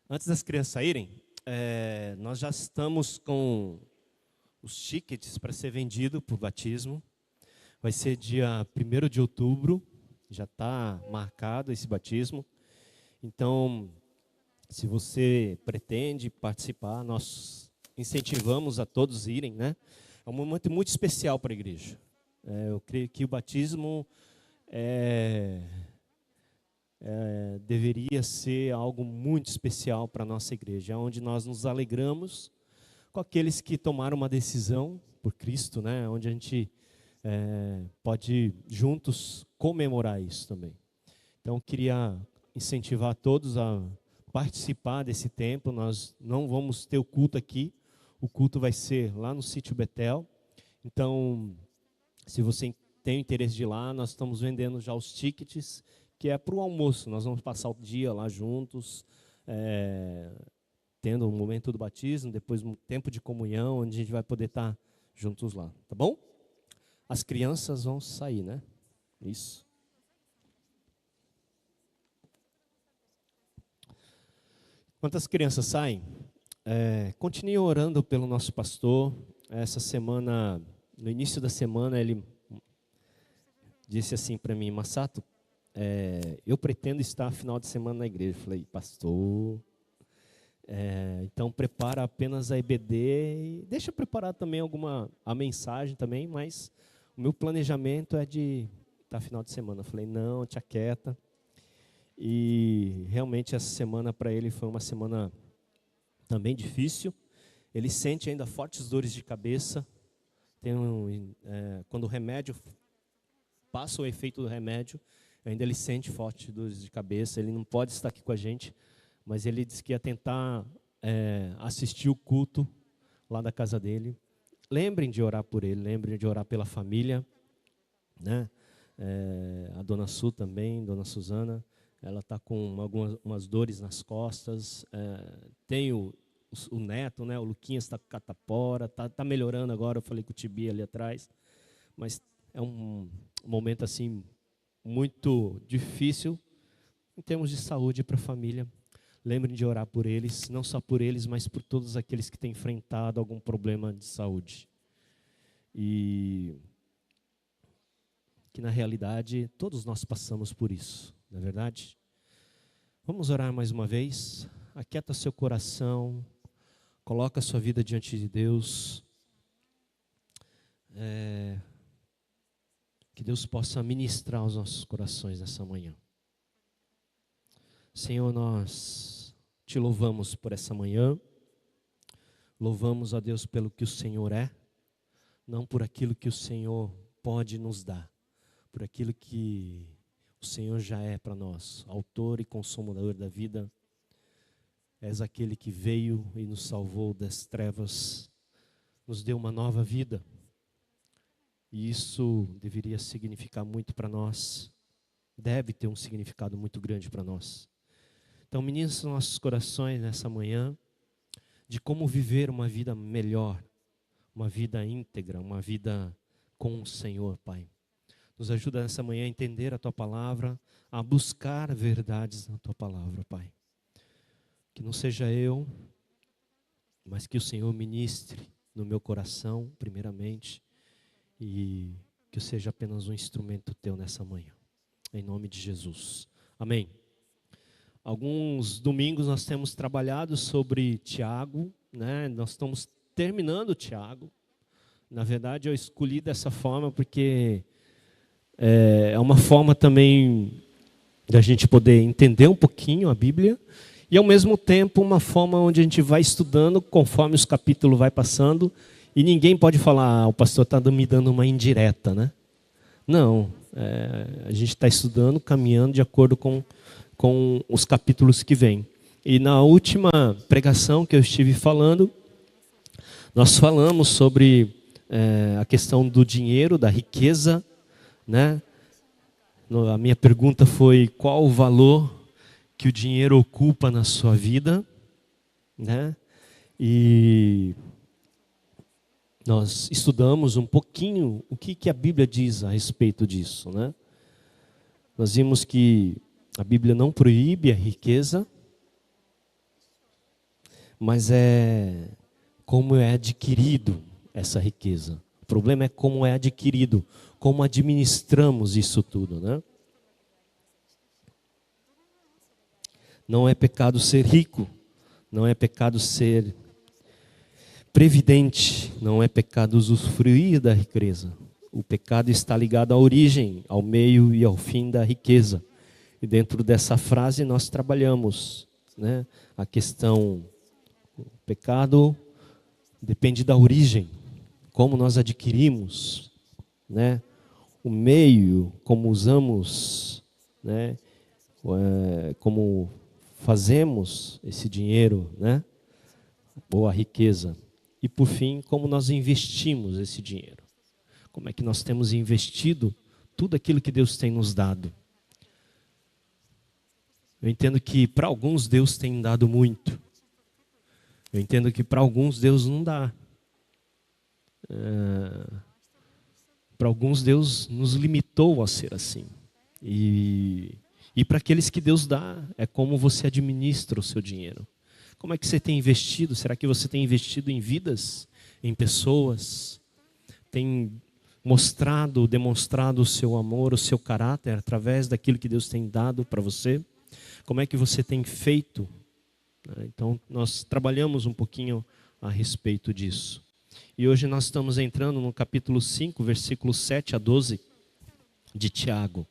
Antes das crianças saírem, nós já estamos com os tickets para ser vendido por batismo. Vai ser dia 1º de outubro, já está marcado esse batismo. Então, se você pretende participar, nós incentivamos a todos irem, né? É um momento muito especial para a igreja. Eu creio que o batismo deveria ser algo muito especial para a nossa igreja, onde nós nos alegramos com aqueles que tomaram uma decisão por Cristo, né? Onde a gente pode juntos comemorar isso também. Então, eu queria incentivar todos a participar desse tempo. Nós não vamos ter o culto aqui, o culto vai ser lá no sítio Betel. Então, se você tem interesse de ir lá, nós estamos vendendo já os tickets, que é para o almoço. Nós vamos passar o dia lá juntos, tendo o momento do batismo, depois um tempo de comunhão, onde a gente vai poder estar juntos lá, tá bom? As crianças vão sair, né? Isso. Enquanto as crianças saem, continue orando pelo nosso pastor. Essa semana, no início da semana, ele disse assim para mim: Massato, eu pretendo estar final de semana na igreja. Eu falei: pastor, então prepara apenas a EBD e deixa preparar também a mensagem também, mas o meu planejamento é de estar final de semana. Eu falei: não, te aquieta. E realmente essa semana para ele foi uma semana também difícil. Ele sente ainda fortes dores de cabeça. Quando o remédio passa o efeito do remédio, ainda ele sente fortes dores de cabeça. Ele não pode estar aqui com a gente, mas ele disse que ia tentar assistir o culto lá da casa dele. Lembrem de orar por ele, lembrem de orar pela família, né? A dona Su também, dona Suzana, ela está com umas dores nas costas. Tem o neto, né? O Luquinhas está com catapora, tá melhorando agora. Eu falei com o Tibi ali atrás, mas é um momento assim muito difícil em termos de saúde para a família. Lembrem de orar por eles, não só por eles, mas por todos aqueles que têm enfrentado algum problema de saúde. E que na realidade todos nós passamos por isso, não é verdade? Vamos orar mais uma vez. Aquieta seu coração, coloca a sua vida diante de Deus. Que Deus possa ministrar os nossos corações nessa manhã. Senhor, nós te louvamos por essa manhã. Louvamos a Deus pelo que o Senhor é, não por aquilo que o Senhor pode nos dar, por aquilo que o Senhor já é para nós, autor e consumador da vida. És aquele que veio e nos salvou das trevas, nos deu uma nova vida. E isso deveria significar muito para nós, deve ter um significado muito grande para nós. Então, ministra nossos corações nessa manhã, de como viver uma vida melhor, uma vida íntegra, uma vida com o Senhor, Pai. Nos ajuda nessa manhã a entender a Tua Palavra, a buscar verdades na Tua Palavra, Pai. Que não seja eu, mas que o Senhor ministre no meu coração, primeiramente, e que eu seja apenas um instrumento Teu nessa manhã. Em nome de Jesus. Amém. Alguns domingos nós temos trabalhado sobre Tiago, né? Nós estamos terminando Tiago. Na verdade, eu escolhi dessa forma porque é uma forma também da gente poder entender um pouquinho a Bíblia e, ao mesmo tempo, uma forma onde a gente vai estudando conforme os capítulos vai passando e ninguém pode falar: o pastor está me dando uma indireta, né? Não, a gente está estudando, caminhando de acordo com os capítulos que vêm. E na última pregação que eu estive falando, nós falamos sobre a questão do dinheiro, da riqueza, né? A minha pergunta foi: qual o valor que o dinheiro ocupa na sua vida, né? E nós estudamos um pouquinho o que a Bíblia diz a respeito disso, né? Nós vimos que a Bíblia não proíbe a riqueza, mas é como é adquirido essa riqueza. O problema é como é adquirido, como administramos isso tudo, né? Não é pecado ser rico, não é pecado ser previdente, não é pecado usufruir da riqueza. O pecado está ligado à origem, ao meio e ao fim da riqueza. E dentro dessa frase nós trabalhamos, né, a questão, o pecado depende da origem, como nós adquirimos, né, o meio, como usamos, né, como fazemos esse dinheiro, né, ou a riqueza. E por fim, como nós investimos esse dinheiro. Como é que nós temos investido tudo aquilo que Deus tem nos dado. Eu entendo que para alguns Deus tem dado muito. Eu entendo que para alguns Deus não dá. Para alguns Deus nos limitou a ser assim. E para aqueles que Deus dá, é como você administra o seu dinheiro. Como é que você tem investido? Será que você tem investido em vidas, em pessoas? Tem demonstrado o seu amor, o seu caráter através daquilo que Deus tem dado para você? Como é que você tem feito? Então, nós trabalhamos um pouquinho a respeito disso. E hoje nós estamos entrando no capítulo 5, versículos 7 a 12 de Tiago.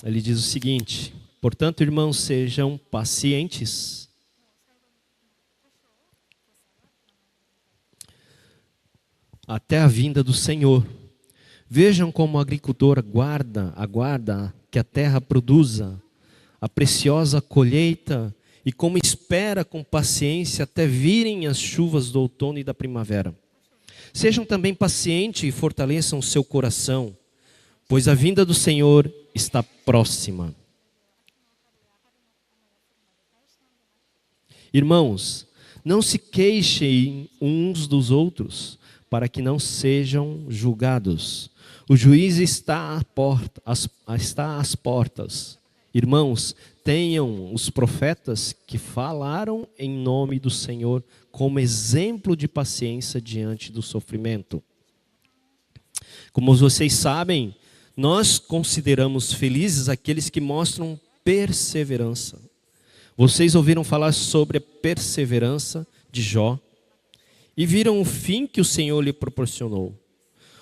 Ele diz o seguinte: portanto, irmãos, sejam pacientes, até a vinda do Senhor. Vejam como o agricultor aguarda que a terra produza a preciosa colheita e como espera com paciência até virem as chuvas do outono e da primavera. Sejam também pacientes e fortaleçam o seu coração, pois a vinda do Senhor está próxima. Irmãos, não se queixem uns dos outros, para que não sejam julgados. O juiz está às portas. Irmãos, tenham os profetas que falaram em nome do Senhor como exemplo de paciência diante do sofrimento. Como vocês sabem, nós consideramos felizes aqueles que mostram perseverança. Vocês ouviram falar sobre a perseverança de Jó e viram o fim que o Senhor lhe proporcionou.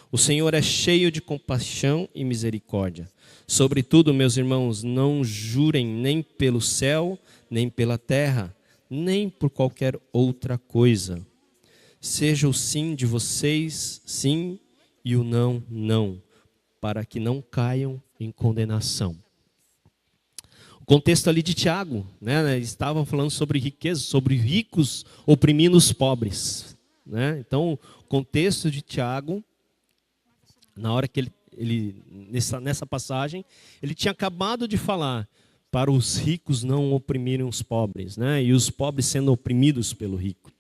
O Senhor é cheio de compaixão e misericórdia. Sobretudo, meus irmãos, não jurem nem pelo céu, nem pela terra, nem por qualquer outra coisa. Seja o sim de vocês, sim, e o não, não, para que não caiam em condenação. O contexto ali de Tiago, né, eles estavam falando sobre riqueza, sobre ricos oprimindo os pobres. Né? Então, o contexto de Tiago, na hora que nessa passagem, ele tinha acabado de falar para os ricos não oprimirem os pobres, né? E os pobres sendo oprimidos pelo rico.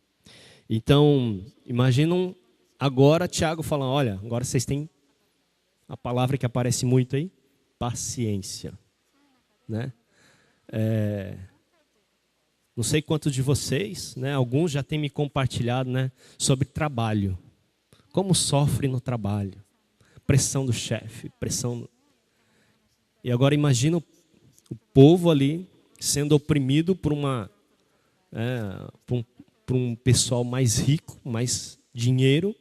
Então, imaginam agora Tiago falando, olha, agora vocês têm a palavra que aparece muito aí, paciência. Né? Não sei quantos de vocês, né, alguns já têm me compartilhado, né, sobre trabalho. Como sofre no trabalho. Pressão do chefe, pressão. E agora imagina o povo ali sendo oprimido por um pessoal mais rico, mais dinheiro.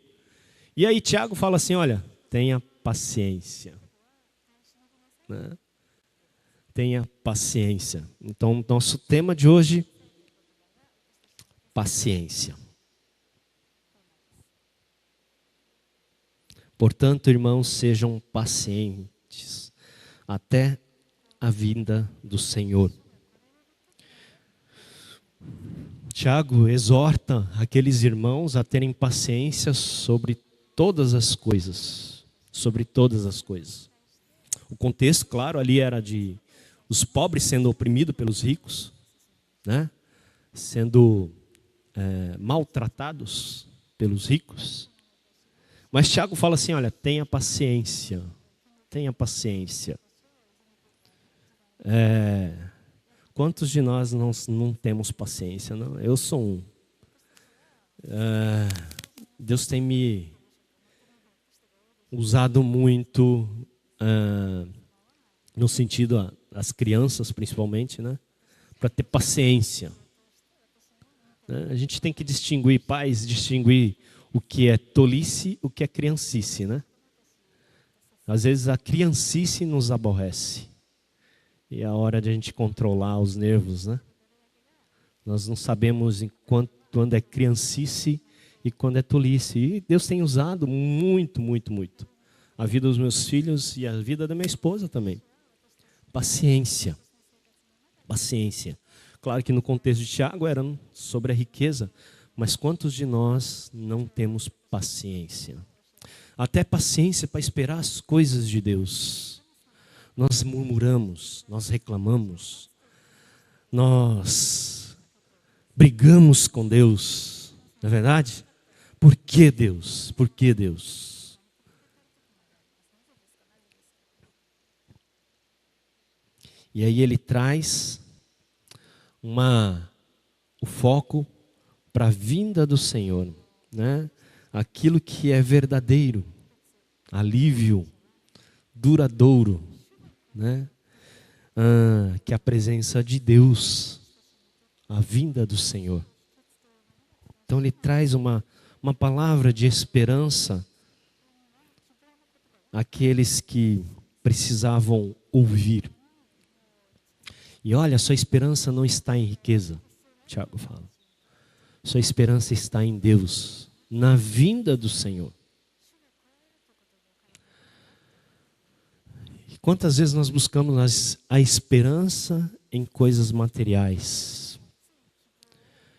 E aí Tiago fala assim, olha, tenha paciência. Né? Tenha paciência. Então, nosso tema de hoje, paciência. Portanto, irmãos, sejam pacientes até a vinda do Senhor. Tiago exorta aqueles irmãos a terem paciência sobre todas as coisas. Sobre todas as coisas. O contexto, claro, ali era de os pobres sendo oprimidos pelos ricos, né? Sendo maltratados pelos ricos. Mas Tiago fala assim, olha, tenha paciência, tenha paciência. Quantos de nós não temos paciência? Não? Eu sou um. Deus tem me usado muito, no sentido, as crianças principalmente, né? Para ter paciência. A gente tem que distinguir, pais, distinguir o que é tolice, o que é criancice, né? Às vezes a criancice nos aborrece. E é a hora de a gente controlar os nervos, né? Nós não sabemos quando é criancice e quando é tolice. E Deus tem usado muito, muito, muito a vida dos meus filhos e a vida da minha esposa também. Paciência. Paciência. Claro que no contexto de Tiago era sobre a riqueza, mas quantos de nós não temos paciência? Até paciência para esperar as coisas de Deus. Nós murmuramos, nós reclamamos, nós brigamos com Deus, não é verdade? Por que Deus? Por que Deus? E aí ele traz o foco para a vinda do Senhor, né? Aquilo que é verdadeiro, alívio, duradouro, né? Que é a presença de Deus, a vinda do Senhor. Então ele traz uma palavra de esperança àqueles que precisavam ouvir. E olha, sua esperança não está em riqueza, Tiago fala. Sua esperança está em Deus, na vinda do Senhor. E quantas vezes nós buscamos a esperança em coisas materiais?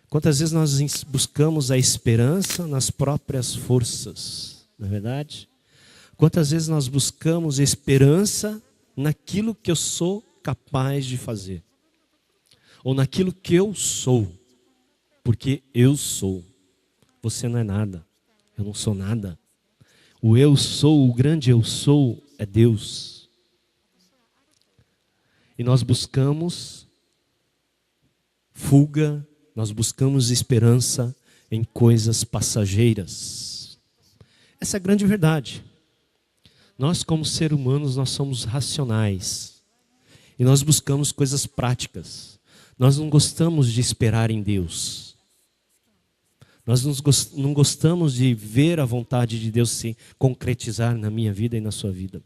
Quantas vezes nós buscamos a esperança nas próprias forças, não é verdade? Quantas vezes nós buscamos esperança naquilo que eu sou capaz de fazer? Ou naquilo que eu sou? Porque eu sou. Você não é nada. Eu não sou nada. O eu sou, o grande eu sou, é Deus. E nós buscamos fuga, nós buscamos esperança em coisas passageiras. Essa é a grande verdade. Nós, como seres humanos, nós somos racionais. E nós buscamos coisas práticas. Nós não gostamos de esperar em Deus. Nós não gostamos de ver a vontade de Deus se concretizar na minha vida e na sua vida.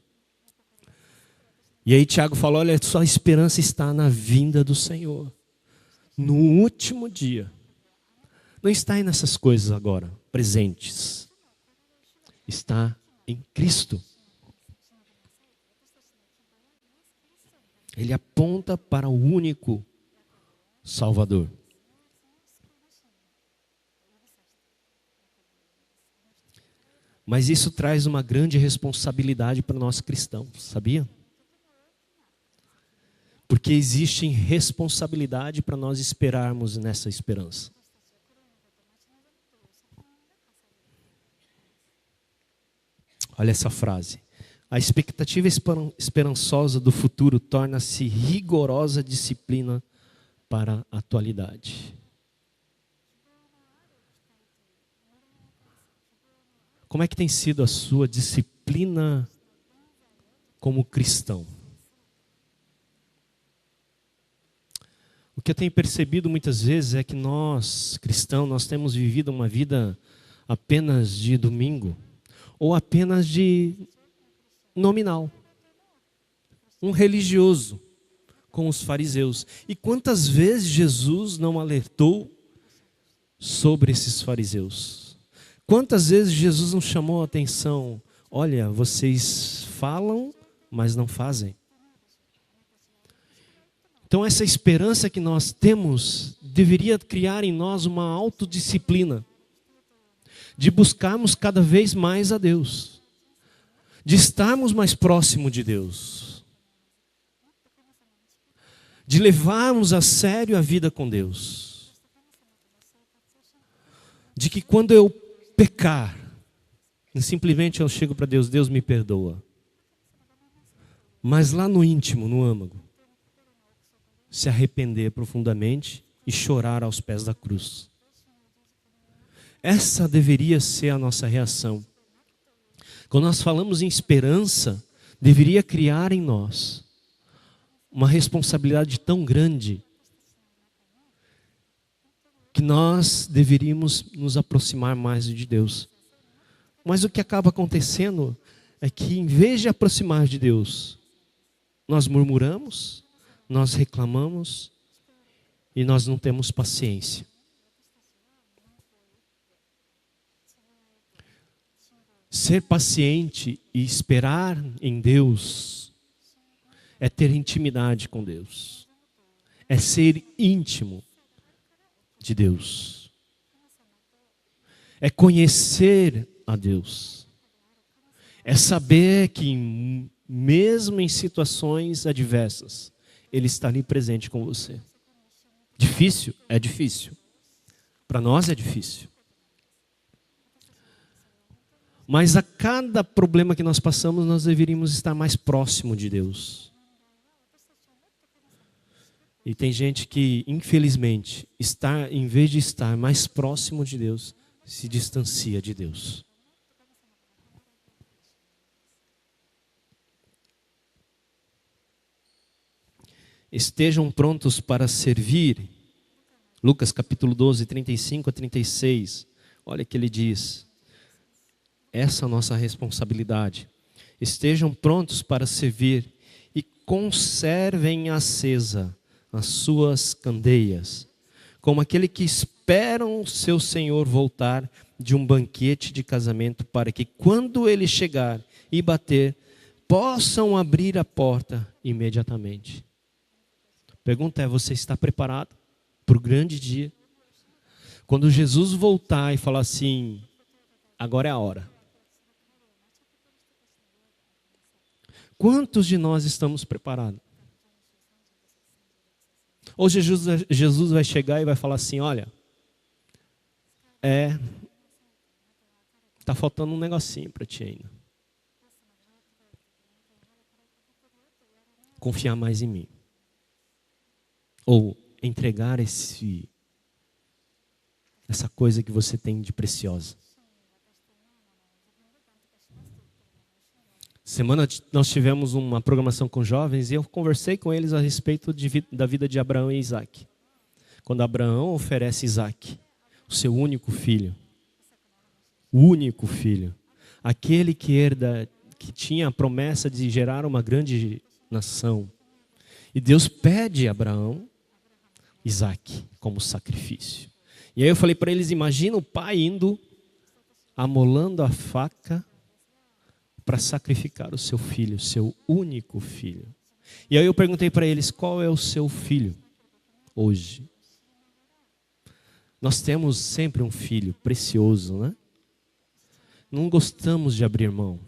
E aí Tiago falou, olha, sua esperança está na vinda do Senhor. No último dia. Não está aí nessas coisas agora, presentes. Está em Cristo. Ele aponta para o único Salvador. Mas isso traz uma grande responsabilidade para nós cristãos, sabia? Porque existe responsabilidade para nós esperarmos nessa esperança. Olha essa frase. A expectativa esperançosa do futuro torna-se rigorosa disciplina para a atualidade. Como é que tem sido a sua disciplina como cristão? O que eu tenho percebido muitas vezes é que nós, cristãos, nós temos vivido uma vida apenas de domingo, ou apenas de nominal. Um religioso, com os fariseus. E quantas vezes Jesus não alertou sobre esses fariseus? Quantas vezes Jesus não chamou a atenção? Olha, vocês falam, mas não fazem. Então essa esperança que nós temos deveria criar em nós uma autodisciplina de buscarmos cada vez mais a Deus, de estarmos mais próximo de Deus, de levarmos a sério a vida com Deus, de que quando eu pecar, simplesmente eu chego para Deus, Deus me perdoa. Mas lá no íntimo, no âmago, se arrepender profundamente e chorar aos pés da cruz. Essa deveria ser a nossa reação. Quando nós falamos em esperança, deveria criar em nós uma responsabilidade tão grande que nós deveríamos nos aproximar mais de Deus. Mas o que acaba acontecendo é que, em vez de aproximar de Deus, nós murmuramos, nós reclamamos e nós não temos paciência. Ser paciente e esperar em Deus é ter intimidade com Deus. É ser íntimo de Deus. É conhecer a Deus. É saber que mesmo em situações adversas, Ele está ali presente com você. Difícil? É difícil. Para nós é difícil. Mas a cada problema que nós passamos, nós deveríamos estar mais próximo de Deus. E tem gente que, infelizmente, em vez de estar mais próximo de Deus, se distancia de Deus. Estejam prontos para servir. Lucas capítulo 12, 35 a 36. Olha o que ele diz. Essa é a nossa responsabilidade. Estejam prontos para servir e conservem acesa as suas candeias, como aquele que esperam seu Senhor voltar de um banquete de casamento, para que quando ele chegar e bater, possam abrir a porta imediatamente. A pergunta é: você está preparado para o grande dia? Quando Jesus voltar e falar assim, agora é a hora. Quantos de nós estamos preparados? Ou Jesus vai chegar e vai falar assim, olha, está faltando um negocinho para ti ainda. Confiar mais em mim. Ou entregar essa coisa que você tem de preciosa. Semana nós tivemos uma programação com jovens e eu conversei com eles a respeito da vida de Abraão e Isaac. Quando Abraão oferece Isaac, o seu único filho, aquele que tinha a promessa de gerar uma grande nação. E Deus pede a Abraão Isaac como sacrifício. E aí eu falei para eles, imagina o pai indo, amolando a faca, para sacrificar o seu filho, seu único filho. E aí eu perguntei para eles, qual é o seu filho hoje? Nós temos sempre um filho precioso, né? Não gostamos de abrir mão.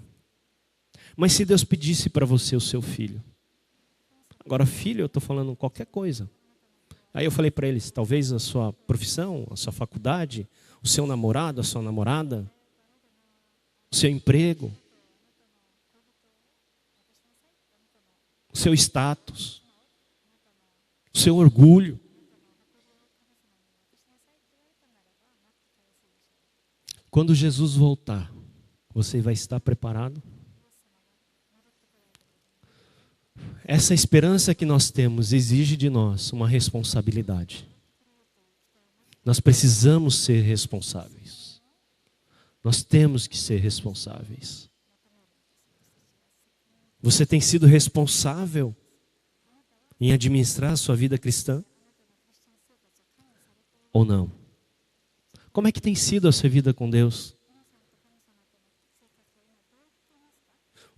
Mas se Deus pedisse para você o seu filho, agora filho, eu estou falando qualquer coisa. Aí eu falei para eles, talvez a sua profissão, a sua faculdade, o seu namorado, a sua namorada, o seu emprego, o seu status, o seu orgulho. Quando Jesus voltar, você vai estar preparado? Essa esperança que nós temos exige de nós uma responsabilidade. Nós precisamos ser responsáveis. Nós temos que ser responsáveis. Você tem sido responsável em administrar a sua vida cristã? Ou não? Como é que tem sido a sua vida com Deus?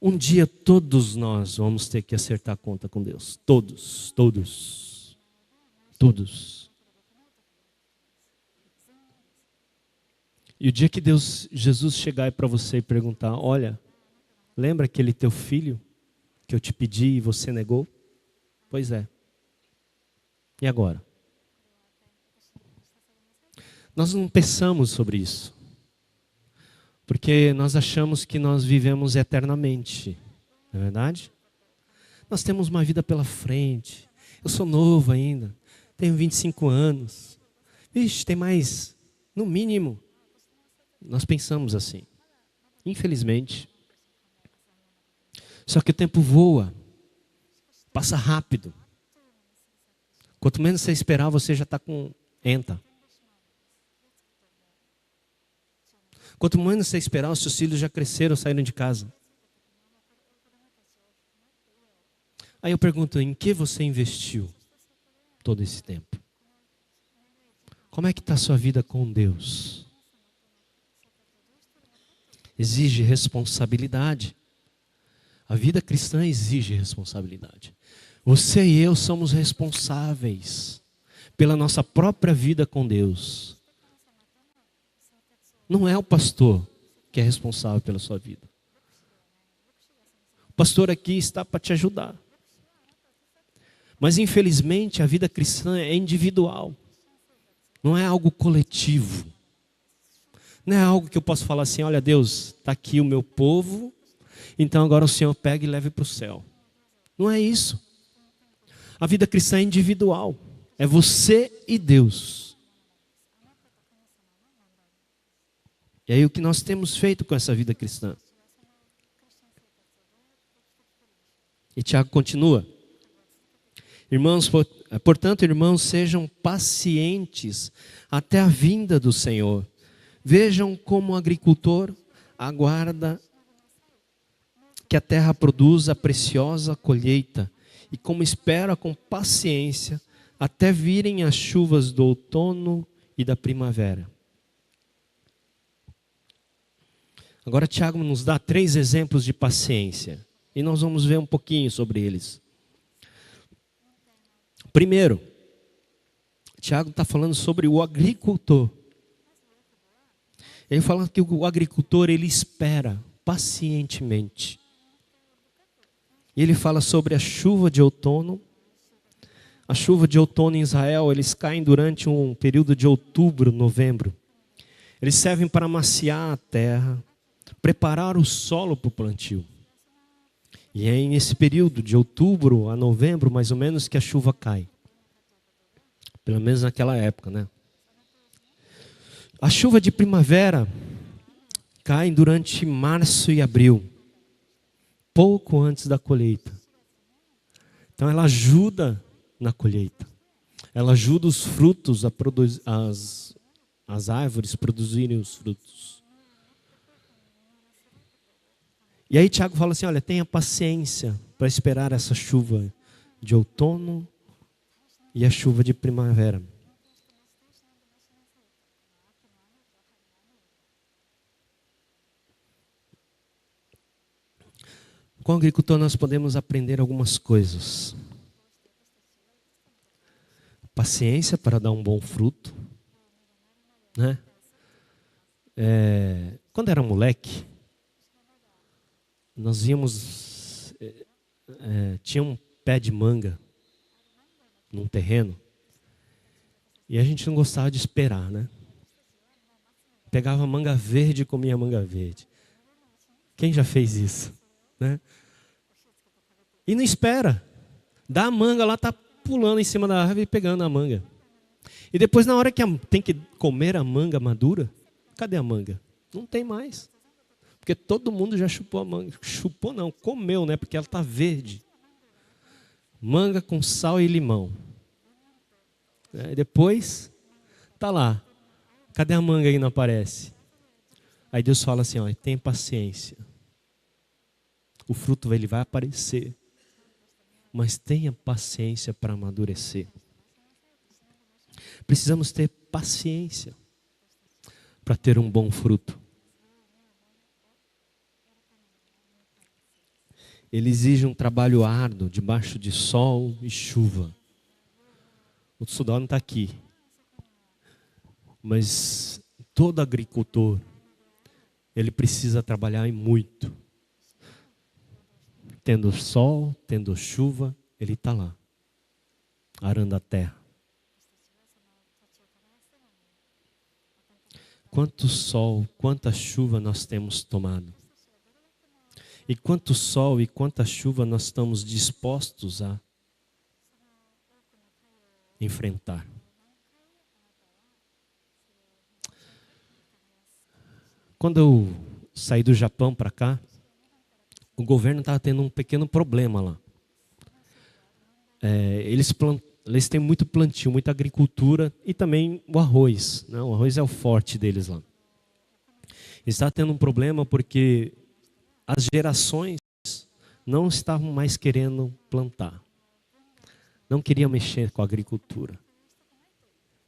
Um dia todos nós vamos ter que acertar a conta com Deus. Todos. E o dia que Jesus chegar para você e perguntar, olha, lembra aquele teu filho que eu te pedi e você negou? Pois é. E agora? Nós não pensamos sobre isso. Porque nós achamos que nós vivemos eternamente. Não é verdade? Nós temos uma vida pela frente. Eu sou novo ainda, tenho 25 anos. Ixi, tem mais, no mínimo. Nós pensamos assim, infelizmente. Só que o tempo voa, passa rápido. Quanto menos você esperar, você já está com ENTA. Quanto menos você esperar, os seus filhos já cresceram, saíram de casa. Aí eu pergunto, em que você investiu todo esse tempo? Como é que está a sua vida com Deus? Exige responsabilidade. A vida cristã exige responsabilidade. Você e eu somos responsáveis pela nossa própria vida com Deus. Não é o pastor que é responsável pela sua vida. O pastor aqui está para te ajudar. Mas infelizmente a vida cristã é individual. Não é algo coletivo. Não é algo que eu posso falar assim, olha Deus, está aqui o meu povo, então agora o Senhor pega e leve para o céu. Não é isso. A vida cristã é individual. É você e Deus. E aí o que nós temos feito com essa vida cristã? E Tiago continua. Irmãos, portanto, irmãos, sejam pacientes até a vinda do Senhor. Vejam como o agricultor aguarda que a terra produza a preciosa colheita e como espera com paciência até virem as chuvas do outono e da primavera. Agora Tiago nos dá 3 exemplos de paciência e nós vamos ver um pouquinho sobre eles. Primeiro, Tiago está falando sobre o agricultor. Ele fala que o agricultor, ele espera pacientemente. E ele fala sobre a chuva de outono. A chuva de outono em Israel, eles caem durante um período de outubro, novembro. Eles servem para amaciar a terra, preparar o solo para o plantio. E é nesse período de outubro a novembro, mais ou menos, que a chuva cai. Pelo menos naquela época, né? A chuva de primavera cai durante março e abril, pouco antes da colheita. Então ela ajuda na colheita. Ela ajuda os frutos a produzir, as árvores produzirem os frutos. E aí Tiago fala assim, olha, tenha paciência para esperar essa chuva de outono e a chuva de primavera. Com o agricultor nós podemos aprender algumas coisas. Paciência para dar um bom fruto, né? Quando era moleque, nós íamos, tinha um pé de manga num terreno e a gente não gostava de esperar, né? Pegava manga verde e comia manga verde. Quem já fez isso? Né? E não espera. Dá a manga lá, tá pulando em cima da árvore e pegando a manga. E depois na hora que tem que comer a manga madura, cadê a manga? Não tem mais. Porque todo mundo já chupou a manga. Chupou não, comeu, né? Porque ela está verde. Manga com sal e limão. E depois, tá lá. Cadê a manga que não aparece? Aí Deus fala assim, ó, tem paciência. O fruto ele vai aparecer. Mas tenha paciência para amadurecer. Precisamos ter paciência para ter um bom fruto. Ele exige um trabalho árduo, debaixo de sol e chuva. O Sudão não está aqui. Mas todo agricultor, ele precisa trabalhar muito. Tendo sol, tendo chuva, ele está lá, arando a terra. Quanto sol, quanta chuva nós temos tomado. E quanto sol e quanta chuva nós estamos dispostos a enfrentar. Quando eu saí do Japão para cá, o governo estava tendo um pequeno problema lá. Eles têm muito plantio, muita agricultura e também o arroz, né? O arroz é o forte deles lá. Eles estavam tendo um problema porque as gerações não estavam mais querendo plantar. Não queriam mexer com a agricultura.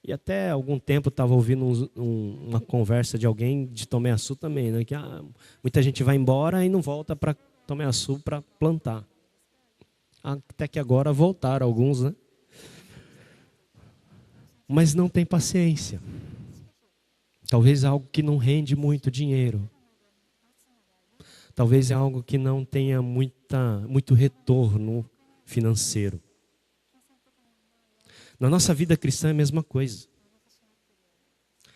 E até algum tempo eu estava ouvindo uma conversa de alguém de Tomé Açu também, né? Que muita gente vai embora e não volta para Tomé Açu para plantar. Até que agora voltaram alguns, né? Mas não tem paciência. Talvez algo que não rende muito dinheiro. Talvez é algo que não tenha muito retorno financeiro. Na nossa vida cristã é a mesma coisa.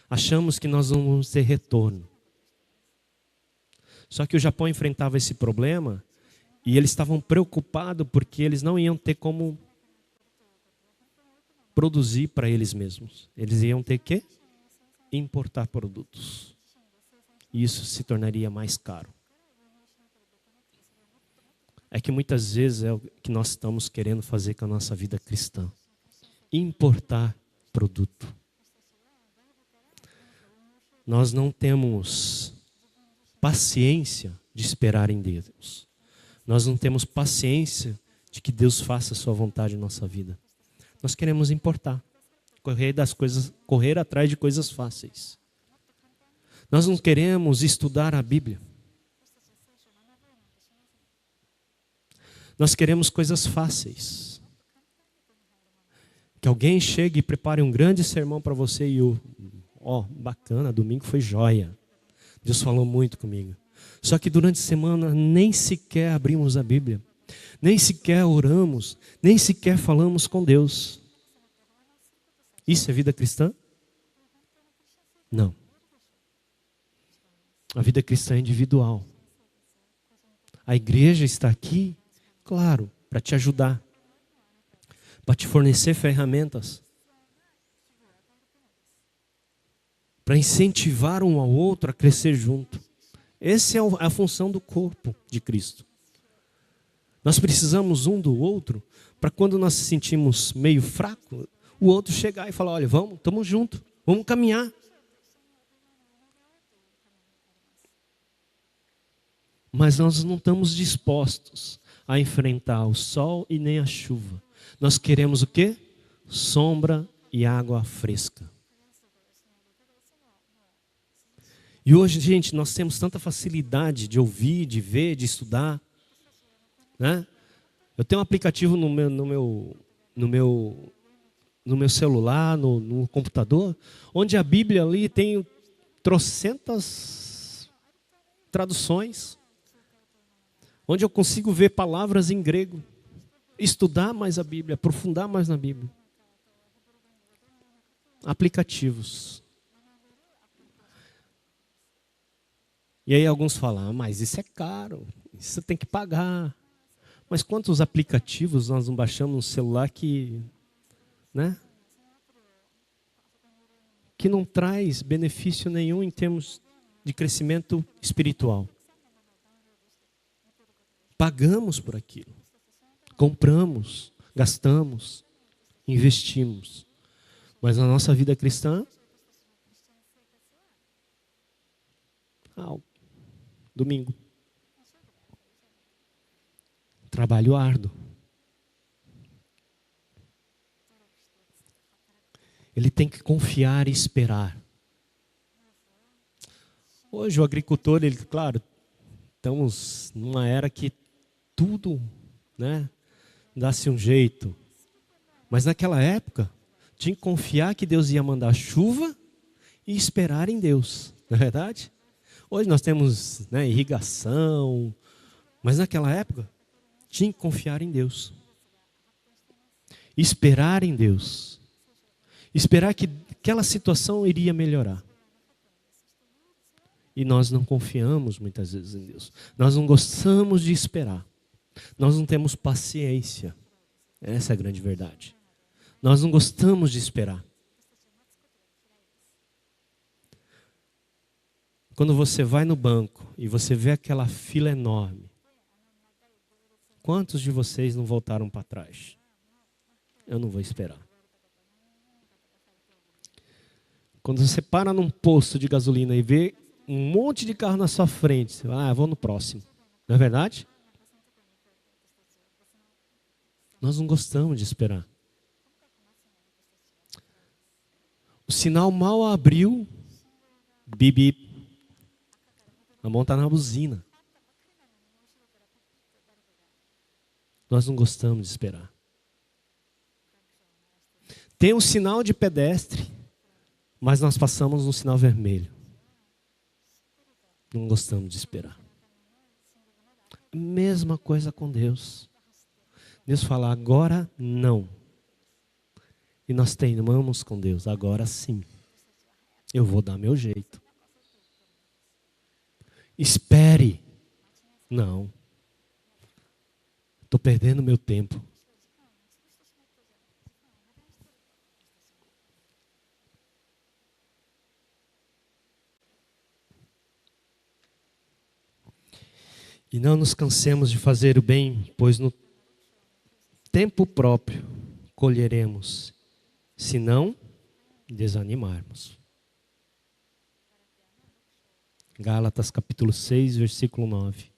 Achamos que nós não vamos ter retorno. Só que o Japão enfrentava esse problema e eles estavam preocupados porque eles não iam ter como produzir para eles mesmos. Eles iam ter que importar produtos. E isso se tornaria mais caro. É que muitas vezes é o que nós estamos querendo fazer com a nossa vida cristã. Importar produto. Nós não temos paciência de esperar em Deus. Nós não temos paciência de que Deus faça a sua vontade em nossa vida. Nós queremos importar, correr atrás de coisas fáceis. Nós não queremos estudar a Bíblia. Nós queremos coisas fáceis. Que alguém chegue e prepare um grande sermão para você e bacana, domingo foi joia. Deus falou muito comigo. Só que durante a semana nem sequer abrimos a Bíblia. Nem sequer oramos. Nem sequer falamos com Deus. Isso é vida cristã? Não. A vida cristã é individual. A igreja está aqui, claro, para te ajudar. Para te fornecer ferramentas. Para incentivar um ao outro a crescer junto. Essa é a função do corpo de Cristo. Nós precisamos um do outro para quando nós nos sentimos meio fraco, o outro chegar e falar, olha, estamos juntos, vamos caminhar. Mas nós não estamos dispostos a enfrentar o sol e nem a chuva. Nós queremos o quê? Sombra e água fresca. E hoje, gente, nós temos tanta facilidade de ouvir, de ver, de estudar, né? Eu tenho um aplicativo no meu celular, no computador, onde a Bíblia ali tem trocentas traduções, onde eu consigo ver palavras em grego, estudar mais a Bíblia, aprofundar mais na Bíblia. Aplicativos. E aí alguns falam, mas isso é caro, isso você tem que pagar. Mas quantos aplicativos nós não baixamos no celular que, né? Que não traz benefício nenhum em termos de crescimento espiritual. Pagamos por aquilo. Compramos, gastamos, investimos. Mas na nossa vida cristã, domingo. Trabalho árduo. Ele tem que confiar e esperar. Hoje o agricultor, claro, estamos numa era que tudo, né, dá-se um jeito. Mas naquela época, tinha que confiar que Deus ia mandar chuva e esperar em Deus. Não é verdade? Hoje nós temos, né, irrigação, mas naquela época tinha que confiar em Deus. Esperar em Deus. Esperar que aquela situação iria melhorar. E nós não confiamos muitas vezes em Deus. Nós não gostamos de esperar. Nós não temos paciência. Essa é a grande verdade. Nós não gostamos de esperar. Quando você vai no banco e você vê aquela fila enorme, quantos de vocês não voltaram para trás? Eu não vou esperar. Quando você para num posto de gasolina e vê um monte de carro na sua frente, você vai, vou no próximo. Não é verdade? Nós não gostamos de esperar. O sinal mal abriu, bip. A mão está na buzina. Nós não gostamos de esperar. Tem um sinal de pedestre, mas nós passamos no sinal vermelho. Não gostamos de esperar. Mesma coisa com Deus. Deus fala, agora não. E nós teimamos com Deus, agora sim. Eu vou dar meu jeito. Espere. Não. Estou perdendo meu tempo. E não nos cansemos de fazer o bem, pois no tempo próprio colheremos, se não desanimarmos. Gálatas capítulo 6, versículo 9.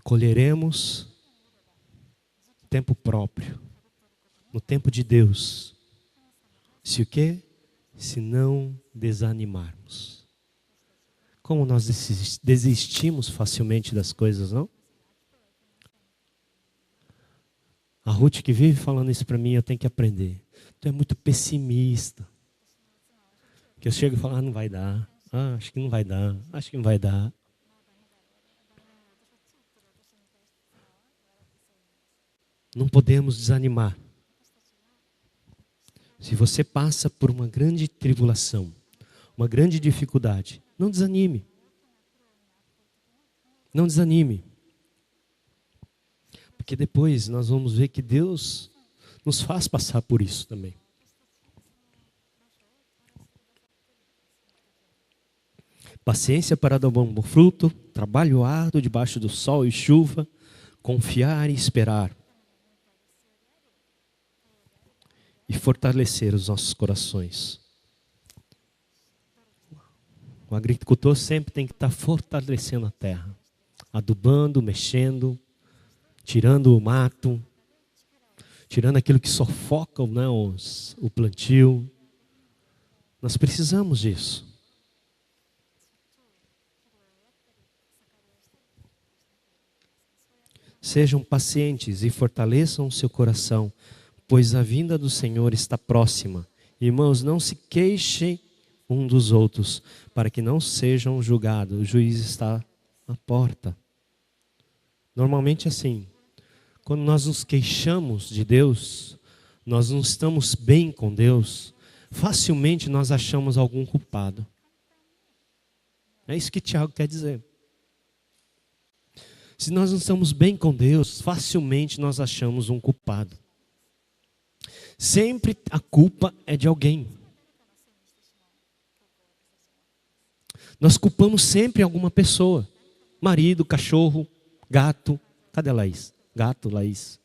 Colheremos tempo próprio, no tempo de Deus. Se o quê? Se não desanimarmos. Como nós desistimos facilmente das coisas, não? A Ruth que vive falando isso para mim, eu tenho que aprender. Tu é muito pessimista. Que eu chego e falo, não vai dar. Acho que não vai dar. Acho que não vai dar. Não podemos desanimar. Se você passa por uma grande tribulação, uma grande dificuldade, não desanime. Não desanime. Porque depois nós vamos ver que Deus nos faz passar por isso também. Paciência para dar bom fruto, trabalho árduo debaixo do sol e chuva, confiar e esperar. E fortalecer os nossos corações. O agricultor sempre tem que estar fortalecendo a terra. Adubando, mexendo, tirando o mato, tirando aquilo que sufoca, né, o plantio. Nós precisamos disso. Sejam pacientes e fortaleçam o seu coração, pois a vinda do Senhor está próxima. Irmãos, não se queixem um dos outros, para que não sejam julgados. O juiz está à porta. Normalmente assim, quando nós nos queixamos de Deus, nós não estamos bem com Deus, facilmente nós achamos algum culpado. É isso que Tiago quer dizer. Se nós não estamos bem com Deus, facilmente nós achamos um culpado. Sempre a culpa é de alguém. Nós culpamos sempre alguma pessoa. Marido, cachorro, gato. Cadê a Laís? Gato, Laís.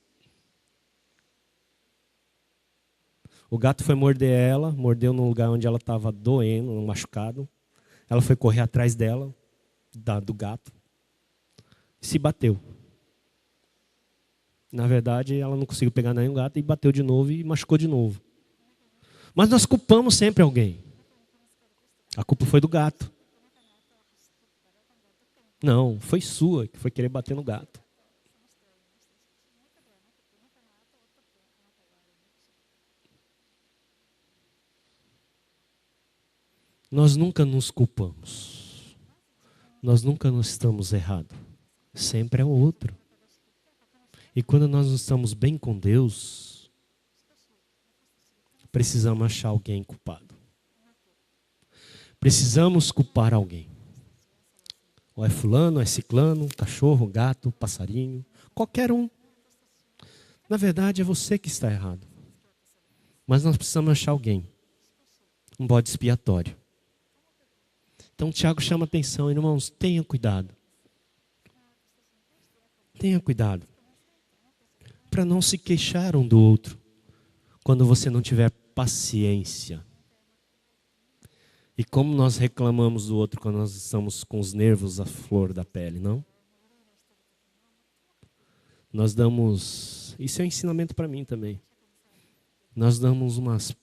O gato foi morder ela, mordeu no lugar onde ela estava doendo, machucado. Ela foi correr atrás dela, do gato. Se bateu. Na verdade, ela não conseguiu pegar nenhum gato e bateu de novo e machucou de novo. Mas nós culpamos sempre alguém. A culpa foi do gato. Não, foi sua que foi querer bater no gato. Nós nunca nos culpamos. Nós nunca nos estamos errados. Sempre é o outro. E quando nós não estamos bem com Deus, precisamos achar alguém culpado. Precisamos culpar alguém. Ou é fulano, ou é ciclano, cachorro, gato, passarinho, qualquer um. Na verdade, é você que está errado. Mas nós precisamos achar alguém, um bode expiatório. Então, Tiago chama atenção, irmãos, tenha cuidado. Tenha cuidado. Para não se queixar um do outro, quando você não tiver paciência. E como nós reclamamos do outro quando nós estamos com os nervos à flor da pele, não? Nós damos, isso é um ensinamento para mim também. Nós damos umas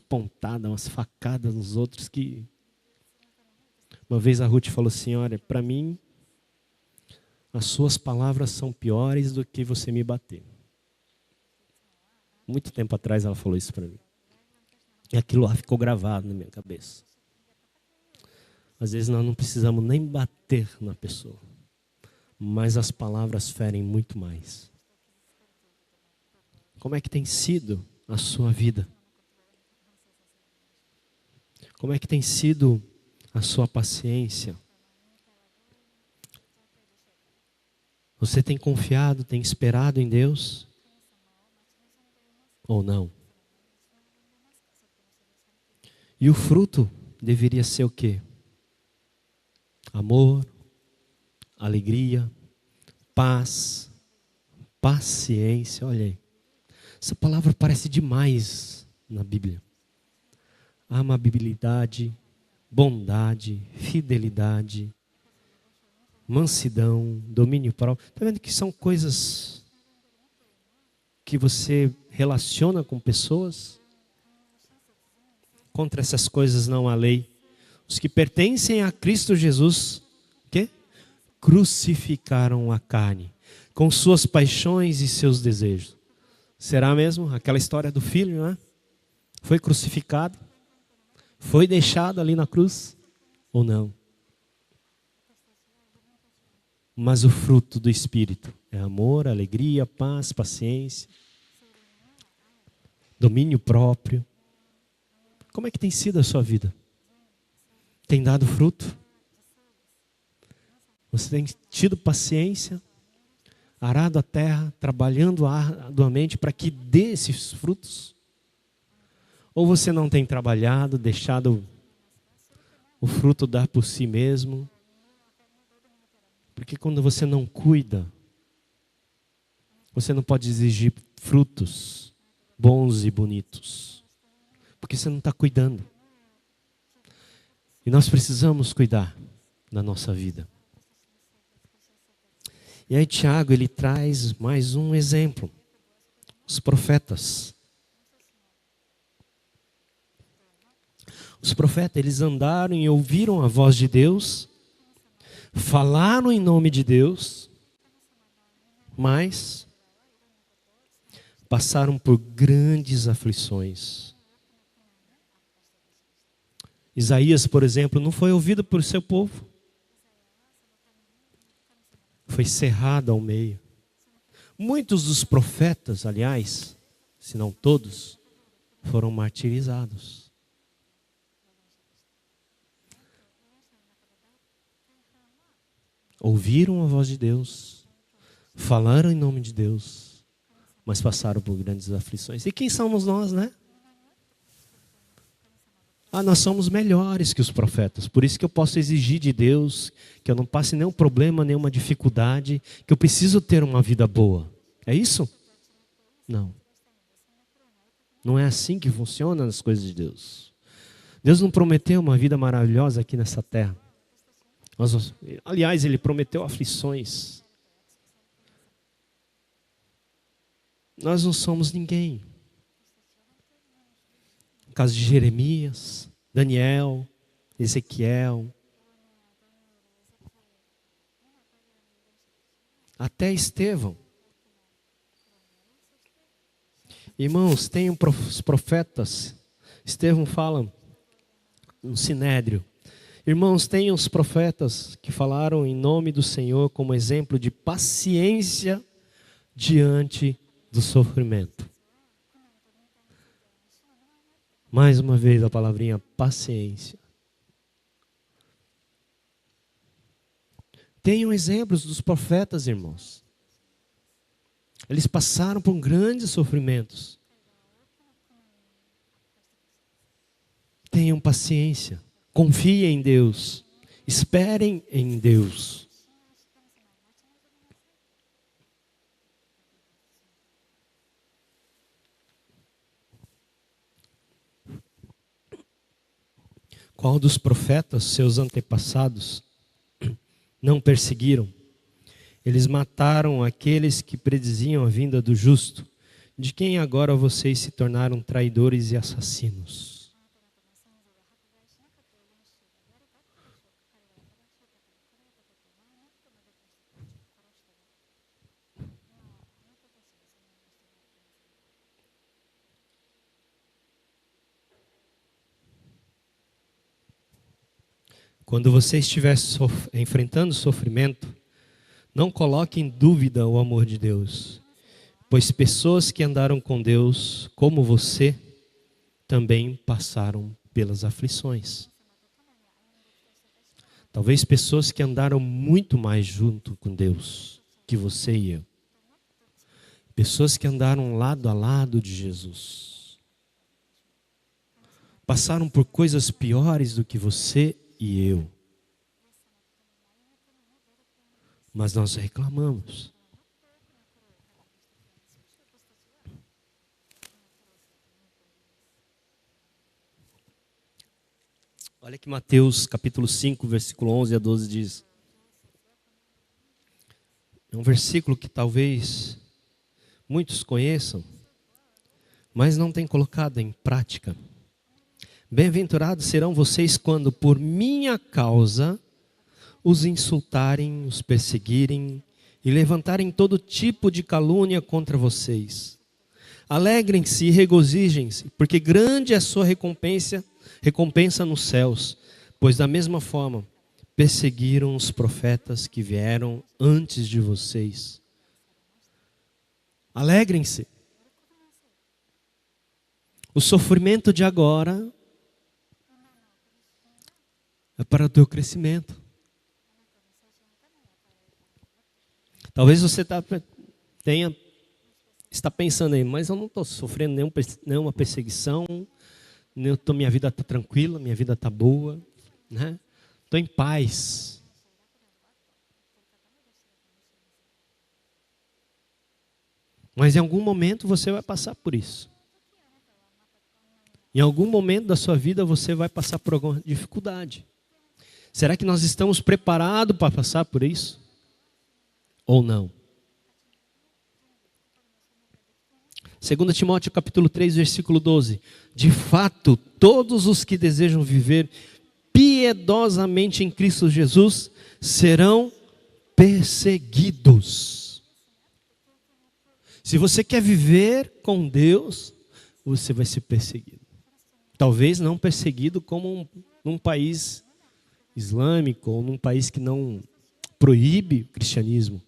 pontadas, umas facadas nos outros que... Uma vez a Ruth falou assim, olha, para mim, as suas palavras são piores do que você me bater. Muito tempo atrás ela falou isso para mim. E aquilo lá ficou gravado na minha cabeça. Às vezes nós não precisamos nem bater na pessoa. Mas as palavras ferem muito mais. Como é que tem sido a sua vida? Como é que tem sido a sua paciência? Você tem confiado, tem esperado em Deus? Ou não? E o fruto deveria ser o quê? Amor, alegria, paz, paciência. Olha aí. Essa palavra parece demais na Bíblia. Amabilidade, bondade, fidelidade, mansidão, domínio próprio. Está vendo que são coisas que você relaciona com pessoas? Contra essas coisas não há lei. Os que pertencem a Cristo Jesus, o quê? Crucificaram a carne, com suas paixões e seus desejos. Será mesmo? Aquela história do filho, né? Foi crucificado? Foi deixado ali na cruz? Ou não? Mas o fruto do Espírito é amor, alegria, paz, paciência, domínio próprio. Como é que tem sido a sua vida? Tem dado fruto? Você tem tido paciência, arado a terra, trabalhando arduamente para que dê esses frutos? Ou você não tem trabalhado, deixado o fruto dar por si mesmo? Porque quando você não cuida, você não pode exigir frutos bons e bonitos. Porque você não está cuidando. E nós precisamos cuidar da nossa vida. E aí Tiago, ele traz mais um exemplo. Os profetas. Os profetas, eles andaram e ouviram a voz de Deus, falaram em nome de Deus, mas passaram por grandes aflições. Isaías, por exemplo, não foi ouvido por seu povo. Foi cerrado ao meio. Muitos dos profetas, aliás, se não todos, foram martirizados. Ouviram a voz de Deus, falaram em nome de Deus, mas passaram por grandes aflições. E quem somos nós, né? Nós somos melhores que os profetas. Por isso que eu posso exigir de Deus que eu não passe nenhum problema, nenhuma dificuldade, que eu preciso ter uma vida boa. É isso? Não. Não é assim que funcionam as coisas de Deus. Deus não prometeu uma vida maravilhosa aqui nessa terra. Aliás, Ele prometeu aflições. Nós não somos ninguém. No caso de Jeremias, Daniel, Ezequiel, até Estevão. Irmãos, tem os profetas. Estevão fala no Sinédrio. Irmãos, tem os profetas que falaram em nome do Senhor como exemplo de paciência diante do sofrimento. Mais uma vez a palavrinha paciência. Tenham exemplos dos profetas, irmãos. Eles passaram por grandes sofrimentos. Tenham paciência, confiem em Deus, esperem em Deus. Qual dos profetas, seus antepassados, não perseguiram? Eles mataram aqueles que prediziam a vinda do justo, de quem agora vocês se tornaram traidores e assassinos. Quando você estiver enfrentando sofrimento, não coloque em dúvida o amor de Deus, pois pessoas que andaram com Deus, como você, também passaram pelas aflições. Talvez pessoas que andaram muito mais junto com Deus que você e eu. Pessoas que andaram lado a lado de Jesus. Passaram por coisas piores do que você e eu. Mas nós reclamamos. Olha que Mateus capítulo 5, versículo 11 a 12 diz. É um versículo que talvez muitos conheçam, mas não têm colocado em prática. Bem-aventurados serão vocês quando por minha causa os insultarem, os perseguirem e levantarem todo tipo de calúnia contra vocês. Alegrem-se e regozijem-se, porque grande é a sua recompensa nos céus, pois da mesma forma perseguiram os profetas que vieram antes de vocês. Alegrem-se. O sofrimento de agora é para o teu crescimento. Talvez você está pensando aí, mas eu não estou sofrendo nenhuma perseguição, minha vida está tranquila, minha vida está boa, né? Estou em paz. Mas em algum momento você vai passar por isso. Em algum momento da sua vida você vai passar por alguma dificuldade. Será que nós estamos preparados para passar por isso? Ou não? 2 Timóteo capítulo 3, versículo 12. De fato, todos os que desejam viver piedosamente em Cristo Jesus serão perseguidos. Se você quer viver com Deus, você vai ser perseguido. Talvez não perseguido como num país islâmico ou num país que não proíbe o cristianismo.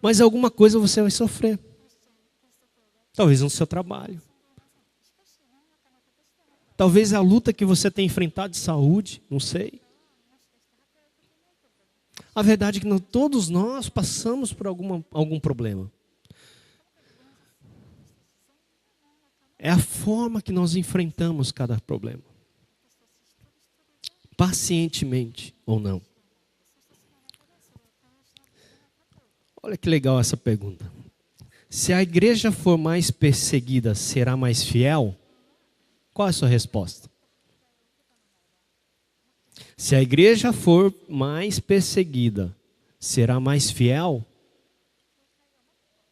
Mas alguma coisa você vai sofrer. Talvez no seu trabalho. Talvez a luta que você tem enfrentado de saúde, não sei. A verdade é que todos nós passamos por algum problema. É a forma que nós enfrentamos cada problema. Pacientemente ou não. Olha que legal essa pergunta. Se a igreja for mais perseguida, será mais fiel? Qual é a sua resposta? Se a igreja for mais perseguida, será mais fiel?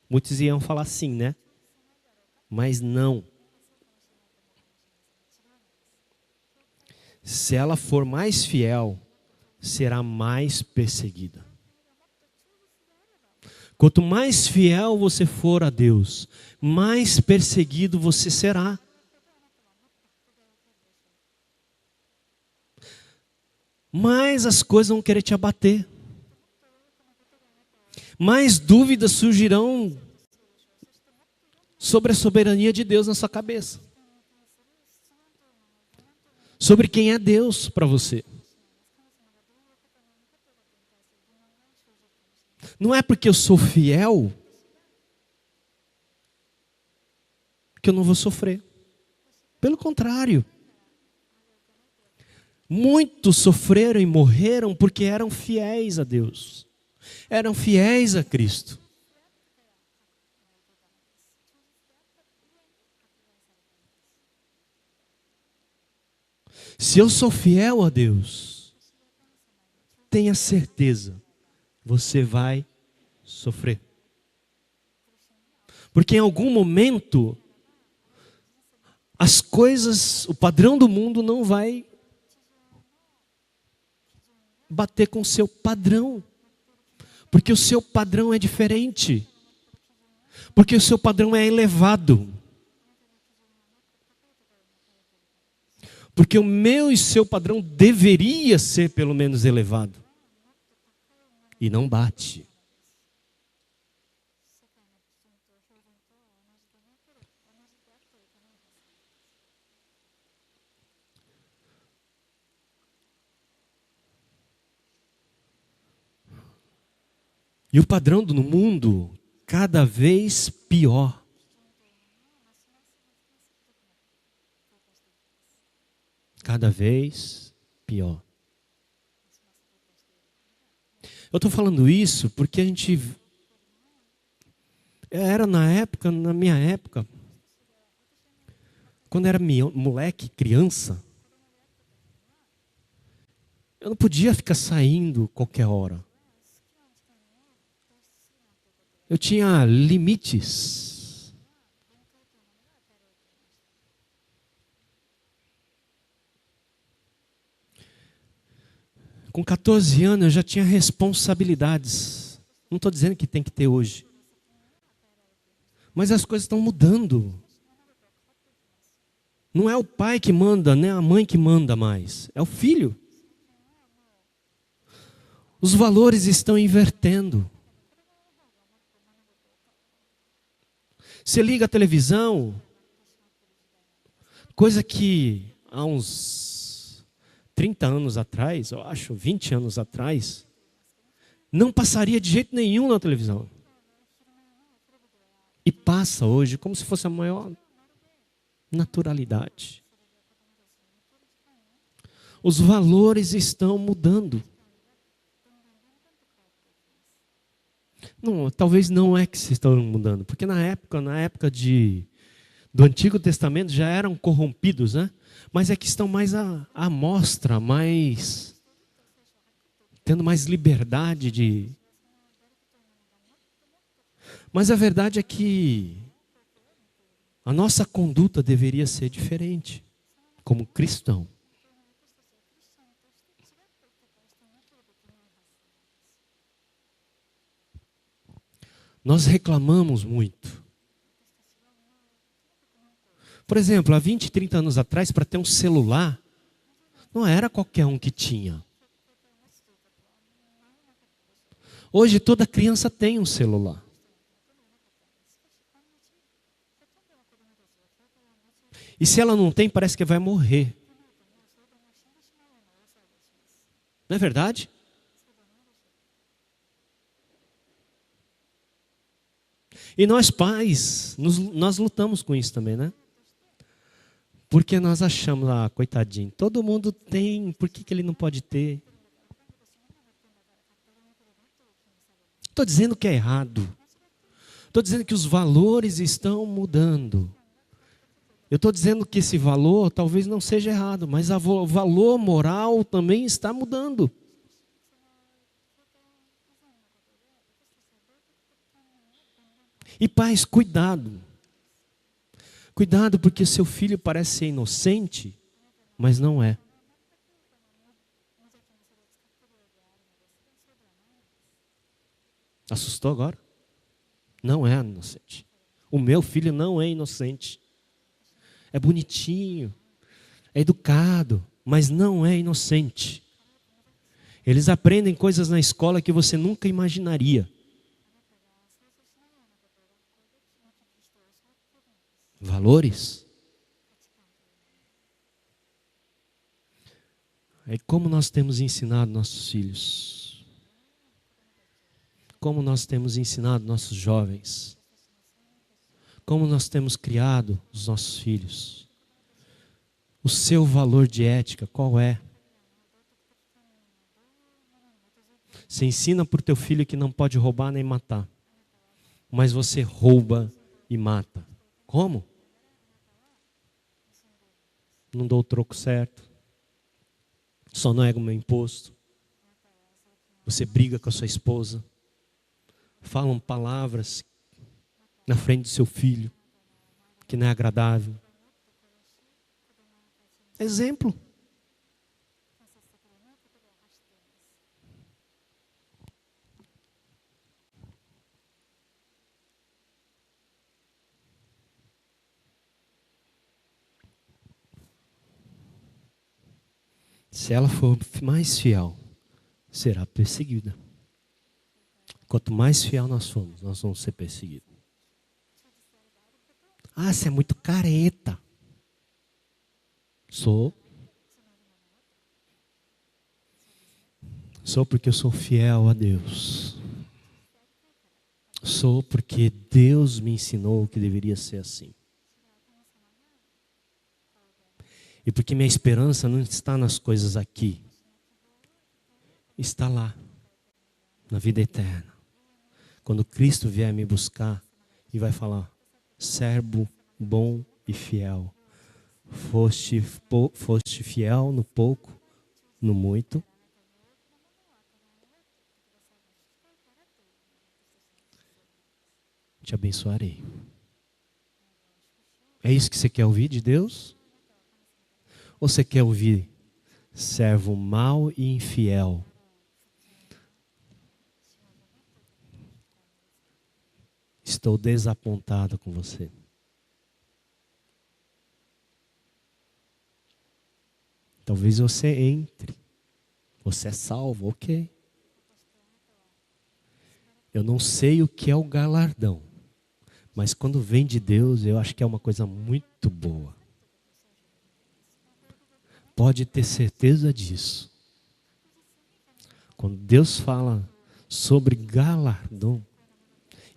Muitos iam falar sim, né? Mas não. Se ela for mais fiel, será mais perseguida. Quanto mais fiel você for a Deus, mais perseguido você será. Mais as coisas vão querer te abater. Mais dúvidas surgirão sobre a soberania de Deus na sua cabeça. Sobre quem é Deus para você. Não é porque eu sou fiel que eu não vou sofrer. Pelo contrário. Muitos sofreram e morreram porque eram fiéis a Deus. Eram fiéis a Cristo. Se eu sou fiel a Deus, tenha certeza, você vai sofrer. Porque em algum momento, as coisas, o padrão do mundo não vai bater com o seu padrão. Porque o seu padrão é diferente. Porque o seu padrão é elevado. Porque o meu e seu padrão deveria ser pelo menos elevado. E não bate. E o padrão do mundo cada vez pior. Cada vez pior. Eu estou falando isso porque a gente... Era na minha época, quando era moleque, criança, eu não podia ficar saindo qualquer hora. Eu tinha limites. Com 14 anos eu já tinha responsabilidades. Não estou dizendo que tem que ter hoje. Mas as coisas estão mudando. Não é o pai que manda, nem a mãe que manda mais. É o filho. Os valores estão invertendo. Você liga a televisão, coisa que há uns 30 anos atrás, eu acho, 20 anos atrás, não passaria de jeito nenhum na televisão. E passa hoje como se fosse a maior naturalidade. Os valores estão mudando. Não, talvez não é que se estão mudando, porque na época do Antigo Testamento já eram corrompidos, né? Mas é que estão mais à mostra, tendo mais liberdade de... Mas a verdade é que a nossa conduta deveria ser diferente, como cristão. Nós reclamamos muito. Por exemplo, há 20, 30 anos atrás, para ter um celular, não era qualquer um que tinha. Hoje toda criança tem um celular. E se ela não tem, parece que vai morrer. Não é verdade? E nós pais, nós lutamos com isso também, né? Porque nós achamos, coitadinho, todo mundo tem, por que ele não pode ter? Estou dizendo que é errado. Estou dizendo que os valores estão mudando. Eu estou dizendo que esse valor talvez não seja errado, mas o valor moral também está mudando. E pais, cuidado. Cuidado porque seu filho parece ser inocente, mas não é. Assustou agora? Não é inocente. O meu filho não é inocente. É bonitinho, é educado, mas não é inocente. Eles aprendem coisas na escola que você nunca imaginaria. Valores. É como nós temos ensinado nossos filhos. Como nós temos ensinado nossos jovens. Como nós temos criado os nossos filhos? O seu valor de ética, qual é? Você ensina para o teu filho que não pode roubar nem matar. Mas você rouba e mata. Como? Não dou o troco certo. Só nego o meu imposto. Você briga com a sua esposa. Falam palavras na frente do seu filho que não é agradável. Exemplo. Se ela for mais fiel, será perseguida. Quanto mais fiel nós formos, nós vamos ser perseguidos. Ah, você é muito careta. Sou. Sou porque eu sou fiel a Deus. Sou porque Deus me ensinou que deveria ser assim. E porque minha esperança não está nas coisas aqui. Está lá, na vida eterna. Quando Cristo vier me buscar e vai falar: servo bom e fiel. Foste fiel no pouco, no muito. Te abençoarei. É isso que você quer ouvir de Deus? Ou você quer ouvir servo mau e infiel? Estou desapontado com você. Talvez você entre. Você é salvo, ok. Eu não sei o que é o galardão. Mas quando vem de Deus, eu acho que é uma coisa muito boa. Pode ter certeza disso. Quando Deus fala sobre galardão,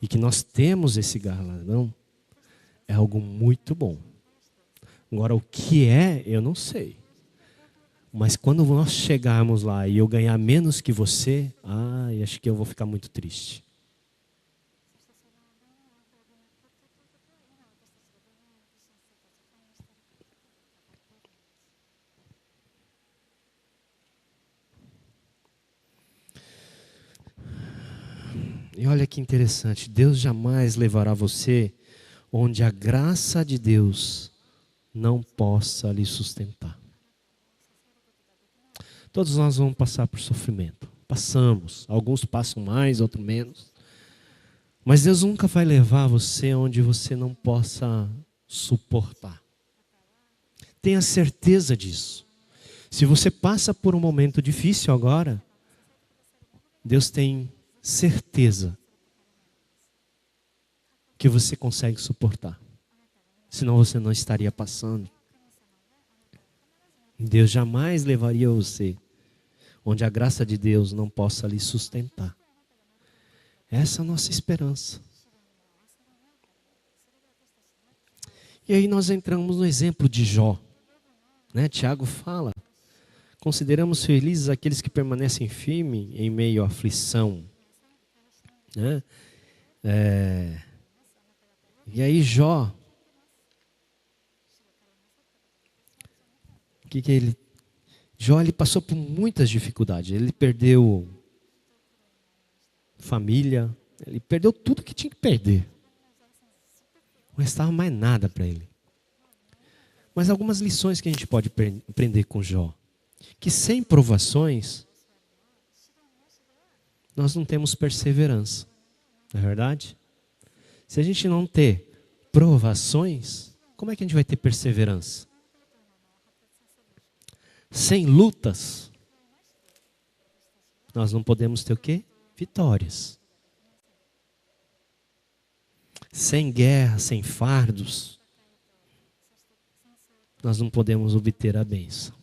e que nós temos esse galardão, é algo muito bom. Agora, o que é, eu não sei. Mas quando nós chegarmos lá e eu ganhar menos que você, acho que eu vou ficar muito triste. E olha que interessante, Deus jamais levará você onde a graça de Deus não possa lhe sustentar. Todos nós vamos passar por sofrimento. Passamos. Alguns passam mais, outros menos. Mas Deus nunca vai levar você onde você não possa suportar. Tenha certeza disso. Se você passa por um momento difícil agora, Deus tem certeza que você consegue suportar. Senão você não estaria passando. Deus jamais levaria você onde a graça de Deus não possa lhe sustentar. Essa é a nossa esperança. E aí nós entramos no exemplo de Jó. Tiago fala: consideramos felizes aqueles que permanecem firmes em meio à aflição. E aí Jó, Jó ele passou por muitas dificuldades. Ele perdeu família, ele perdeu tudo que tinha que perder. Não restava mais nada para ele. Mas algumas lições que a gente pode aprender com Jó. Que sem provações, nós não temos perseverança. Não é verdade? Se a gente não ter provações, como é que a gente vai ter perseverança? Sem lutas, nós não podemos ter o quê? Vitórias. Sem guerra, sem fardos, nós não podemos obter a bênção.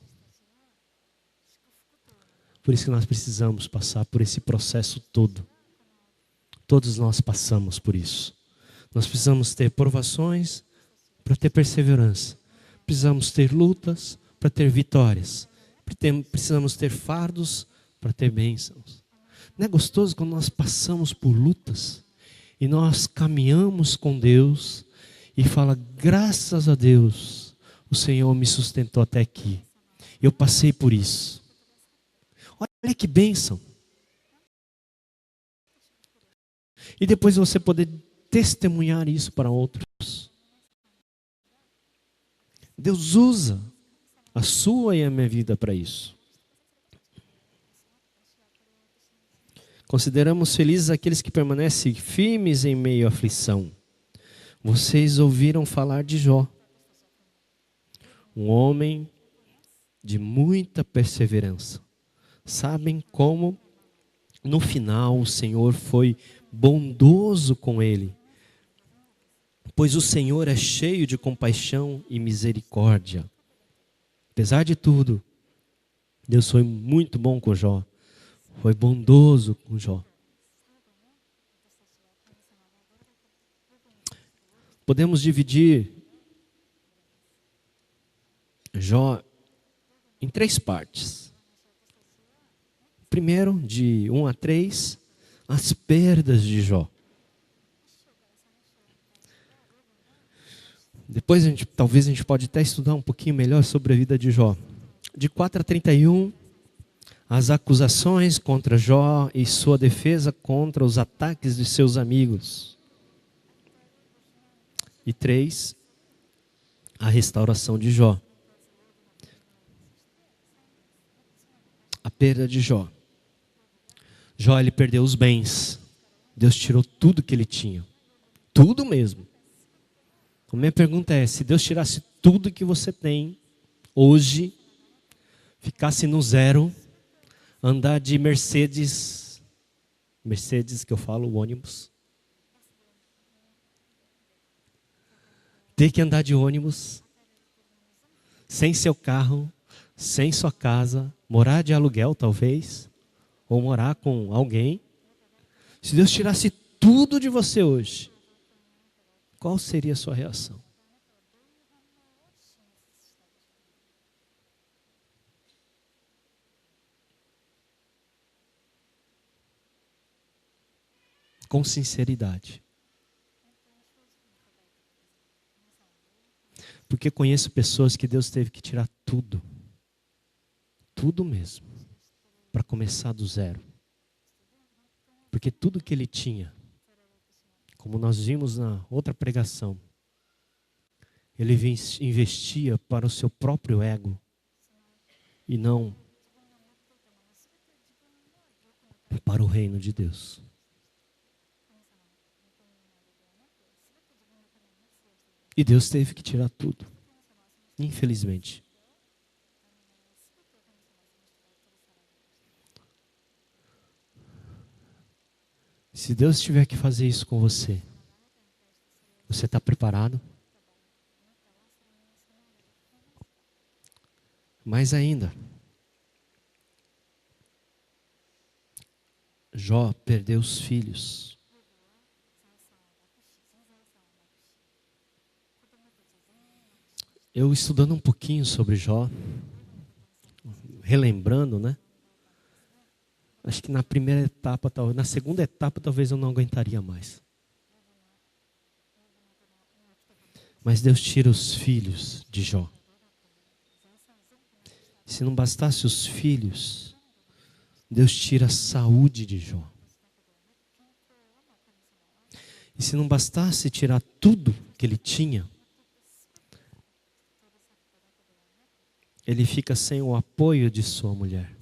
Por isso que nós precisamos passar por esse processo todo. Todos nós passamos por isso. Nós precisamos ter provações para ter perseverança. Precisamos ter lutas para ter vitórias. Precisamos ter fardos para ter bênçãos. Não é gostoso quando nós passamos por lutas e nós caminhamos com Deus e fala, graças a Deus, o Senhor me sustentou até aqui. Eu passei por isso. Olha que bênção. E depois você poder testemunhar isso para outros. Deus usa a sua e a minha vida para isso. Consideramos felizes aqueles que permanecem firmes em meio à aflição. Vocês ouviram falar de Jó, um homem de muita perseverança. Sabem como no final o Senhor foi bondoso com ele, pois o Senhor é cheio de compaixão e misericórdia. Apesar de tudo, Deus foi muito bom com Jó, foi bondoso com Jó. Podemos dividir Jó em 3 partes. Primeiro, de 1 a 3, as perdas de Jó. Depois talvez a gente pode até estudar um pouquinho melhor sobre a vida de Jó. De 4 a 31, as acusações contra Jó e sua defesa contra os ataques de seus amigos. E 3, a restauração de Jó. A perda de Jó. Jó, ele perdeu os bens. Deus tirou tudo que ele tinha. Tudo mesmo. A minha pergunta é, se Deus tirasse tudo que você tem hoje, ficasse no zero, andar de Mercedes que eu falo, o ônibus, ter que andar de ônibus, sem seu carro, sem sua casa, morar de aluguel talvez, ou morar com alguém. Se Deus tirasse tudo de você hoje, qual seria a sua reação? Com sinceridade. Porque conheço pessoas que Deus teve que tirar tudo. Tudo mesmo. Para começar do zero. Porque tudo que ele tinha, como nós vimos na outra pregação, ele investia para o seu próprio ego e não para o reino de Deus. E Deus teve que tirar tudo, infelizmente. Se Deus tiver que fazer isso com você, você está preparado? Mais ainda, Jó perdeu os filhos. Eu estudando um pouquinho sobre Jó, relembrando, né? Acho que na primeira etapa, na segunda etapa, talvez eu não aguentaria mais. Mas Deus tira os filhos de Jó. Se não bastasse os filhos, Deus tira a saúde de Jó. E se não bastasse tirar tudo que ele tinha, ele fica sem o apoio de sua mulher.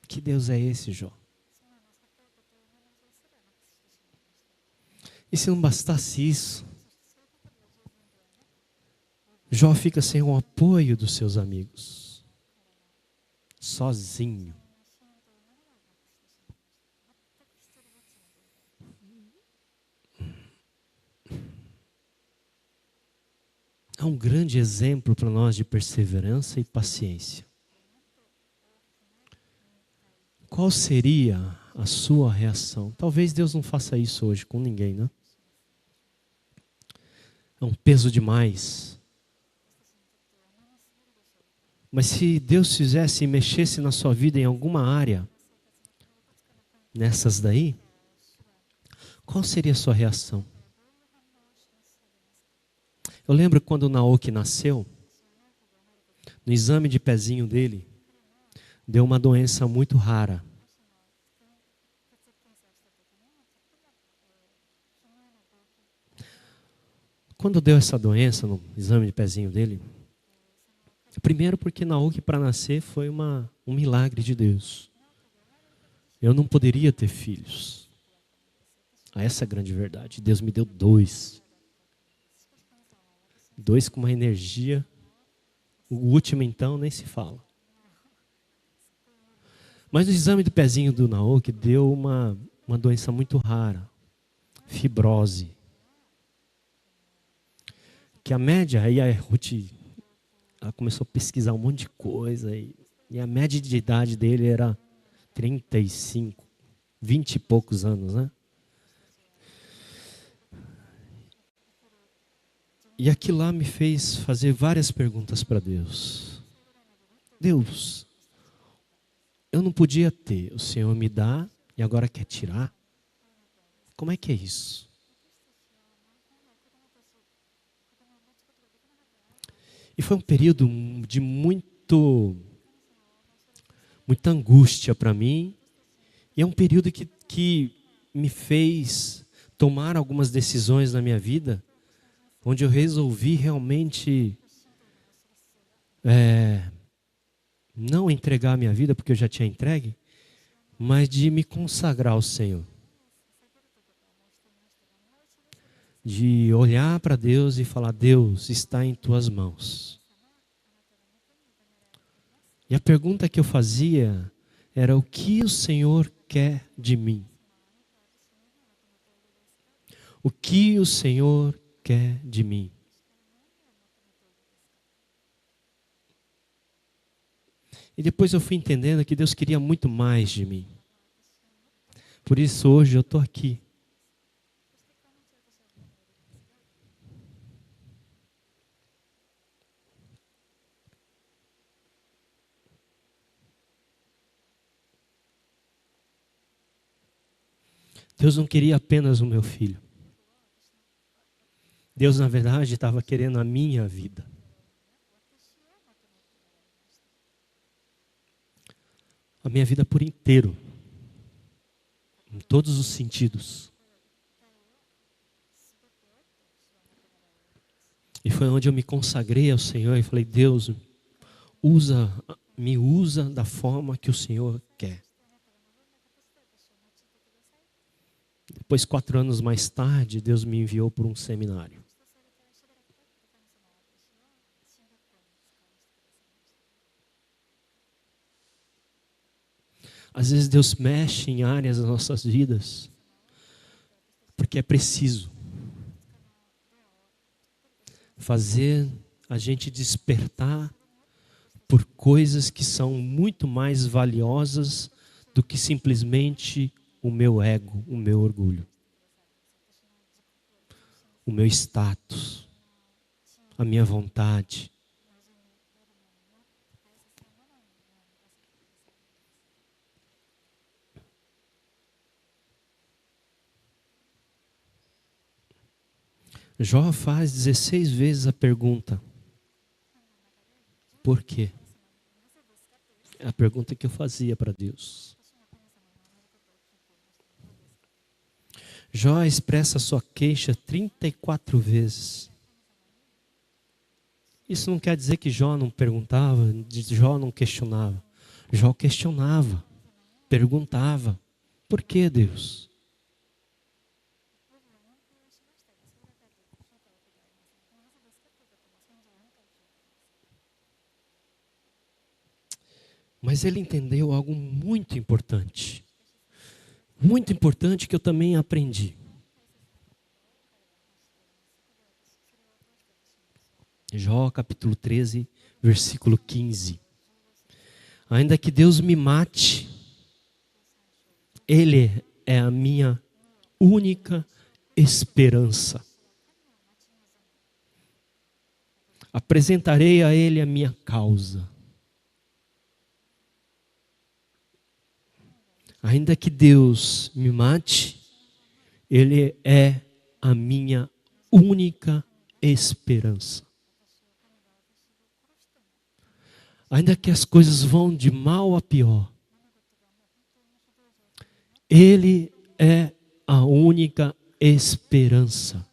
Que Deus é esse, Jó? E se não bastasse isso, Jó fica sem o apoio dos seus amigos. Sozinho. É um grande exemplo para nós de perseverança e paciência. Qual seria a sua reação. Talvez Deus não faça isso hoje com ninguém, né? É um peso demais. Mas se Deus fizesse e mexesse na sua vida em alguma área, nessas daí, qual seria a sua reação? Eu lembro quando o Naoki nasceu, no exame de pezinho dele, deu uma doença muito rara. Quando deu essa doença no exame de pezinho dele, primeiro porque Naoki para nascer foi um milagre de Deus. Eu não poderia ter filhos. Essa é a grande verdade. Deus me deu 2. 2 com uma energia. O último então nem se fala. Mas no exame do pezinho do Naoki deu uma doença muito rara. Fibrose. Que a média, aí a Ruth, ela começou a pesquisar um monte de coisa. E a média de idade dele era 35, 20 e poucos anos, né? E aquilo lá me fez fazer várias perguntas para Deus. Deus, eu não podia ter, o Senhor me dá e agora quer tirar? Como é que é isso? E foi um período de muita angústia para mim. E é um período que me fez tomar algumas decisões na minha vida, onde eu resolvi realmente não entregar a minha vida, porque eu já tinha entregue, mas de me consagrar ao Senhor. De olhar para Deus e falar, Deus, está em tuas mãos. E a pergunta que eu fazia era, o que o Senhor quer de mim? O que o Senhor quer de mim? E depois eu fui entendendo que Deus queria muito mais de mim. Por isso hoje eu estou aqui. Deus não queria apenas o meu filho. Deus, na verdade, estava querendo a minha vida. A minha vida por inteiro. Em todos os sentidos. E foi onde eu me consagrei ao Senhor e falei, Deus, me usa da forma que o Senhor quer. Depois, 4 anos mais tarde, Deus me enviou para um seminário. Às vezes Deus mexe em áreas das nossas vidas, porque é preciso fazer a gente despertar por coisas que são muito mais valiosas do que simplesmente o meu ego, o meu orgulho, o meu status, a minha vontade. Jó faz 16 vezes a pergunta: por quê? É a pergunta que eu fazia para Deus. Jó expressa sua queixa 34 vezes. Isso não quer dizer que Jó não perguntava, Jó não questionava. Jó questionava, perguntava: por que, Deus? Mas ele entendeu algo muito importante que eu também aprendi. Jó capítulo 13, versículo 15. Ainda que Deus me mate, Ele é a minha única esperança. Apresentarei a Ele a minha causa. Ainda que Deus me mate, Ele é a minha única esperança. Ainda que as coisas vão de mal a pior, Ele é a única esperança.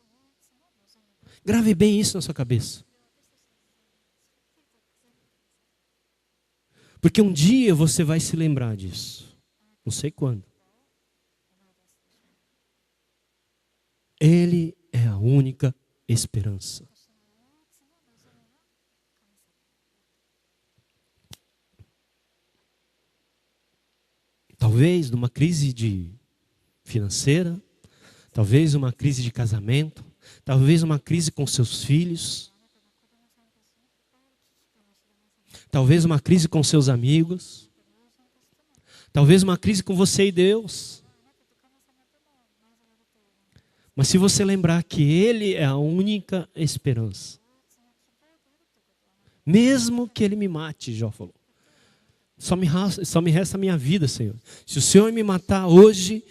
Grave bem isso na sua cabeça. Porque um dia você vai se lembrar disso. Não sei quando. Ele é a única esperança. Talvez numa crise financeira, talvez uma crise de casamento, talvez uma crise com seus filhos, talvez uma crise com seus amigos, talvez uma crise com você e Deus. Mas se você lembrar que Ele é a única esperança, mesmo que Ele me mate, Jó falou, só me resta a minha vida, Senhor. Se o Senhor me matar hoje,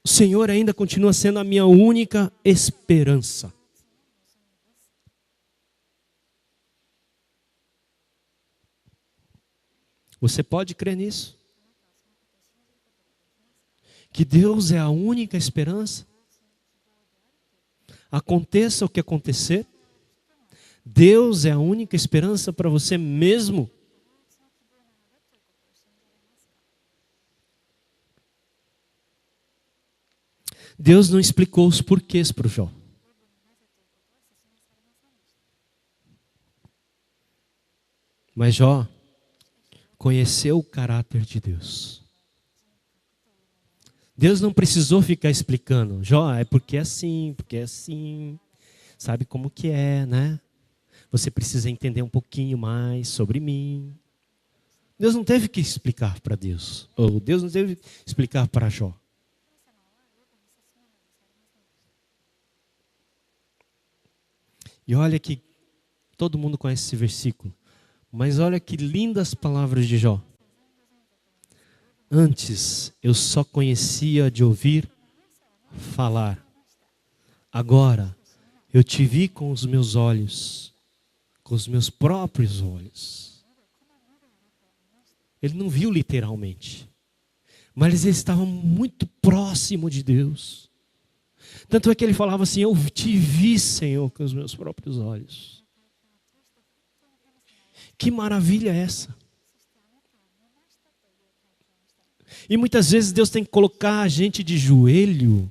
o Senhor ainda continua sendo a minha única esperança. Você pode crer nisso? Que Deus é a única esperança? Aconteça o que acontecer, Deus é a única esperança para você mesmo. Deus não explicou os porquês para o Jó. Mas Jó conheceu o caráter de Deus. Deus não precisou ficar explicando. Jó, é porque é assim. Sabe como que é, né? Você precisa entender um pouquinho mais sobre mim. Deus não teve que explicar para Deus. Ou Deus não teve que explicar para Jó. E olha que todo mundo conhece esse versículo. Mas olha que lindas palavras de Jó. Antes eu só conhecia de ouvir falar. Agora eu te vi com os meus olhos, com os meus próprios olhos. Ele não viu literalmente, mas ele estava muito próximo de Deus. Tanto é que ele falava assim: eu te vi, Senhor, com os meus próprios olhos. Que maravilha é essa? E muitas vezes Deus tem que colocar a gente de joelho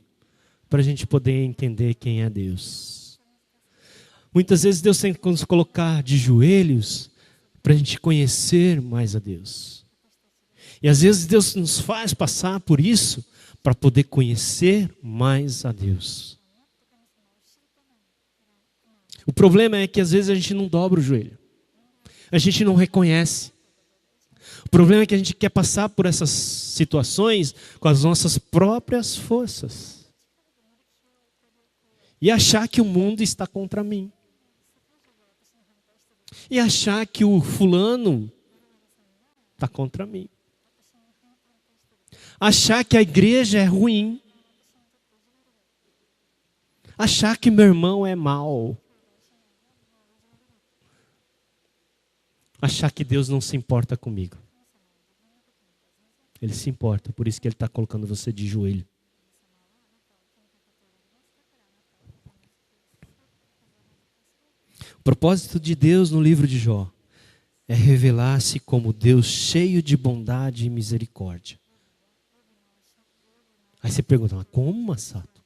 para a gente poder entender quem é Deus. Muitas vezes Deus tem que nos colocar de joelhos para a gente conhecer mais a Deus. E às vezes Deus nos faz passar por isso para poder conhecer mais a Deus. O problema é que às vezes a gente não dobra o joelho. A gente não reconhece. O problema é que a gente quer passar por essas situações com as nossas próprias forças. E achar que o mundo está contra mim. E achar que o fulano está contra mim. Achar que a igreja é ruim. Achar que meu irmão é mau. Achar que Deus não se importa comigo. Ele se importa, por isso que Ele está colocando você de joelho. O propósito de Deus no livro de Jó é revelar-se como Deus cheio de bondade e misericórdia. Aí você pergunta, mas como, Massato?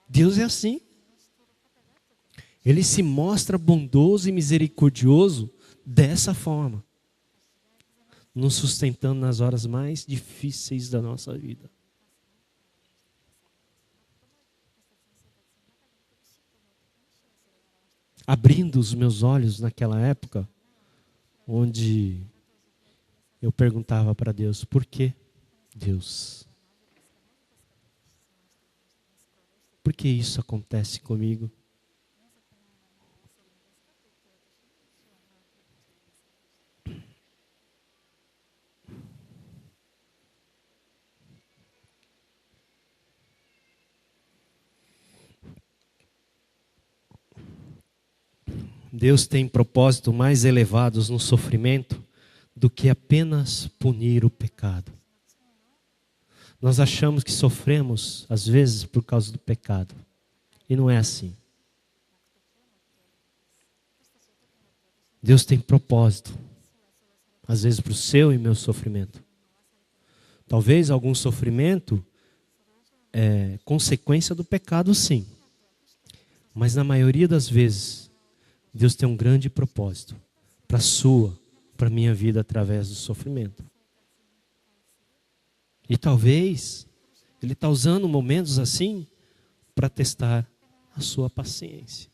Deus é assim. Ele se mostra bondoso e misericordioso dessa forma, nos sustentando nas horas mais difíceis da nossa vida. Abrindo os meus olhos naquela época, onde eu perguntava para Deus, por que Deus? Por que isso acontece comigo? Deus tem propósitos mais elevados no sofrimento do que apenas punir o pecado. Nós achamos que sofremos, às vezes, por causa do pecado. E não é assim. Deus tem propósito, às vezes, para o seu e meu sofrimento. Talvez algum sofrimento é consequência do pecado, sim. Mas na maioria das vezes, Deus tem um grande propósito para a sua, para a minha vida através do sofrimento. E talvez Ele está usando momentos assim para testar a sua paciência.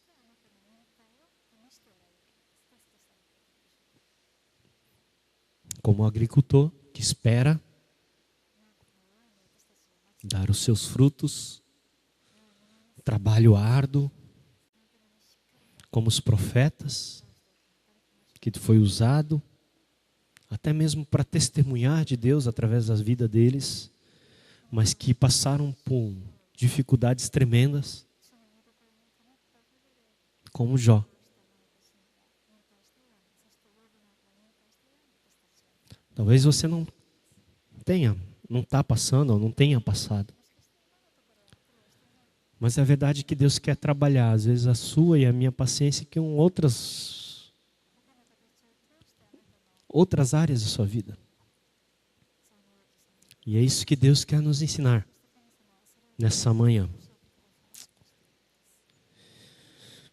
Como o agricultor que espera dar os seus frutos, trabalho árduo, como os profetas, que foi usado até mesmo para testemunhar de Deus através da vida deles, mas que passaram por dificuldades tremendas, como Jó. Talvez você não está passando ou não tenha passado. Mas é verdade que Deus quer trabalhar, às vezes, a sua e a minha paciência com outras áreas da sua vida. E é isso que Deus quer nos ensinar nessa manhã.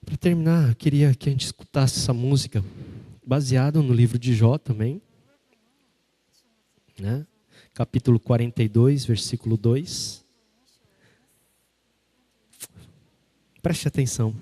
Para terminar, eu queria que a gente escutasse essa música, baseada no livro de Jó também, né? Capítulo 42, versículo 2. Preste atenção.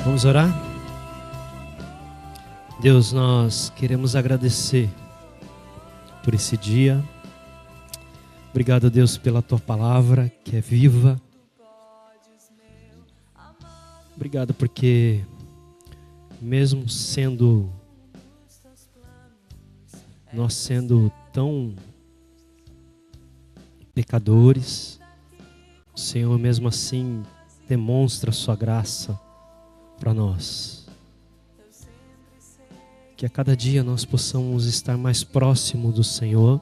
Vamos orar? Deus, nós queremos agradecer por esse dia. Obrigado, Deus, pela Tua palavra, que é viva. Obrigado porque, mesmo nós sendo tão pecadores, o Senhor mesmo assim demonstra a Sua graça para nós. Que a cada dia nós possamos estar mais próximo do Senhor,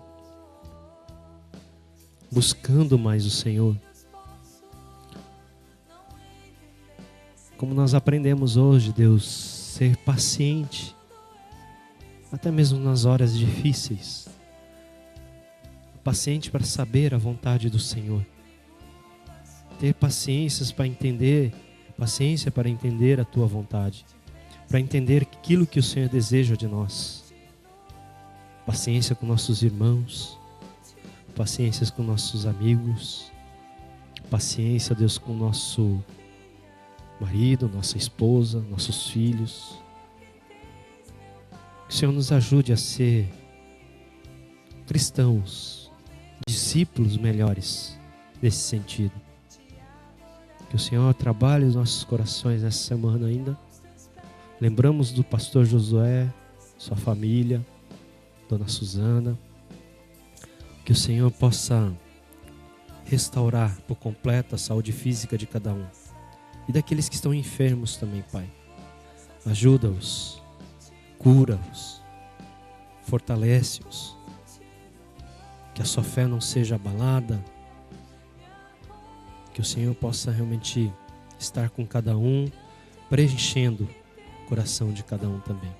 buscando mais o Senhor. Como nós aprendemos hoje, Deus, ser paciente, até mesmo nas horas difíceis. Paciente para saber a vontade do Senhor. Ter paciência para entender a Tua vontade. Para entender aquilo que o Senhor deseja de nós. Paciência com nossos irmãos. Paciência com nossos amigos. Paciência, Deus, com nosso marido, nossa esposa, nossos filhos. Que o Senhor nos ajude a ser cristãos, discípulos melhores nesse sentido. Que o Senhor trabalhe os nossos corações nessa semana ainda. Lembramos do pastor Josué, sua família, Dona Suzana. Que o Senhor possa restaurar por completo a saúde física de cada um. E daqueles que estão enfermos também, Pai. Ajuda-os, cura-os, fortalece-os. Que a sua fé não seja abalada. Que o Senhor possa realmente estar com cada um, preenchendo o coração de cada um também.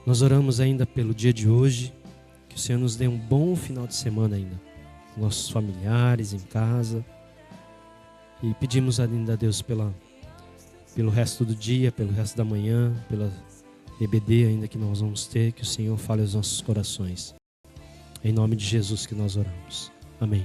Nós oramos ainda pelo dia de hoje. Que o Senhor nos dê um bom final de semana ainda. Com nossos familiares em casa. E pedimos ainda a Deus pelo resto do dia, pelo resto da manhã, pela EBD ainda que nós vamos ter, que o Senhor fale aos nossos corações. Em nome de Jesus que nós oramos. Amém.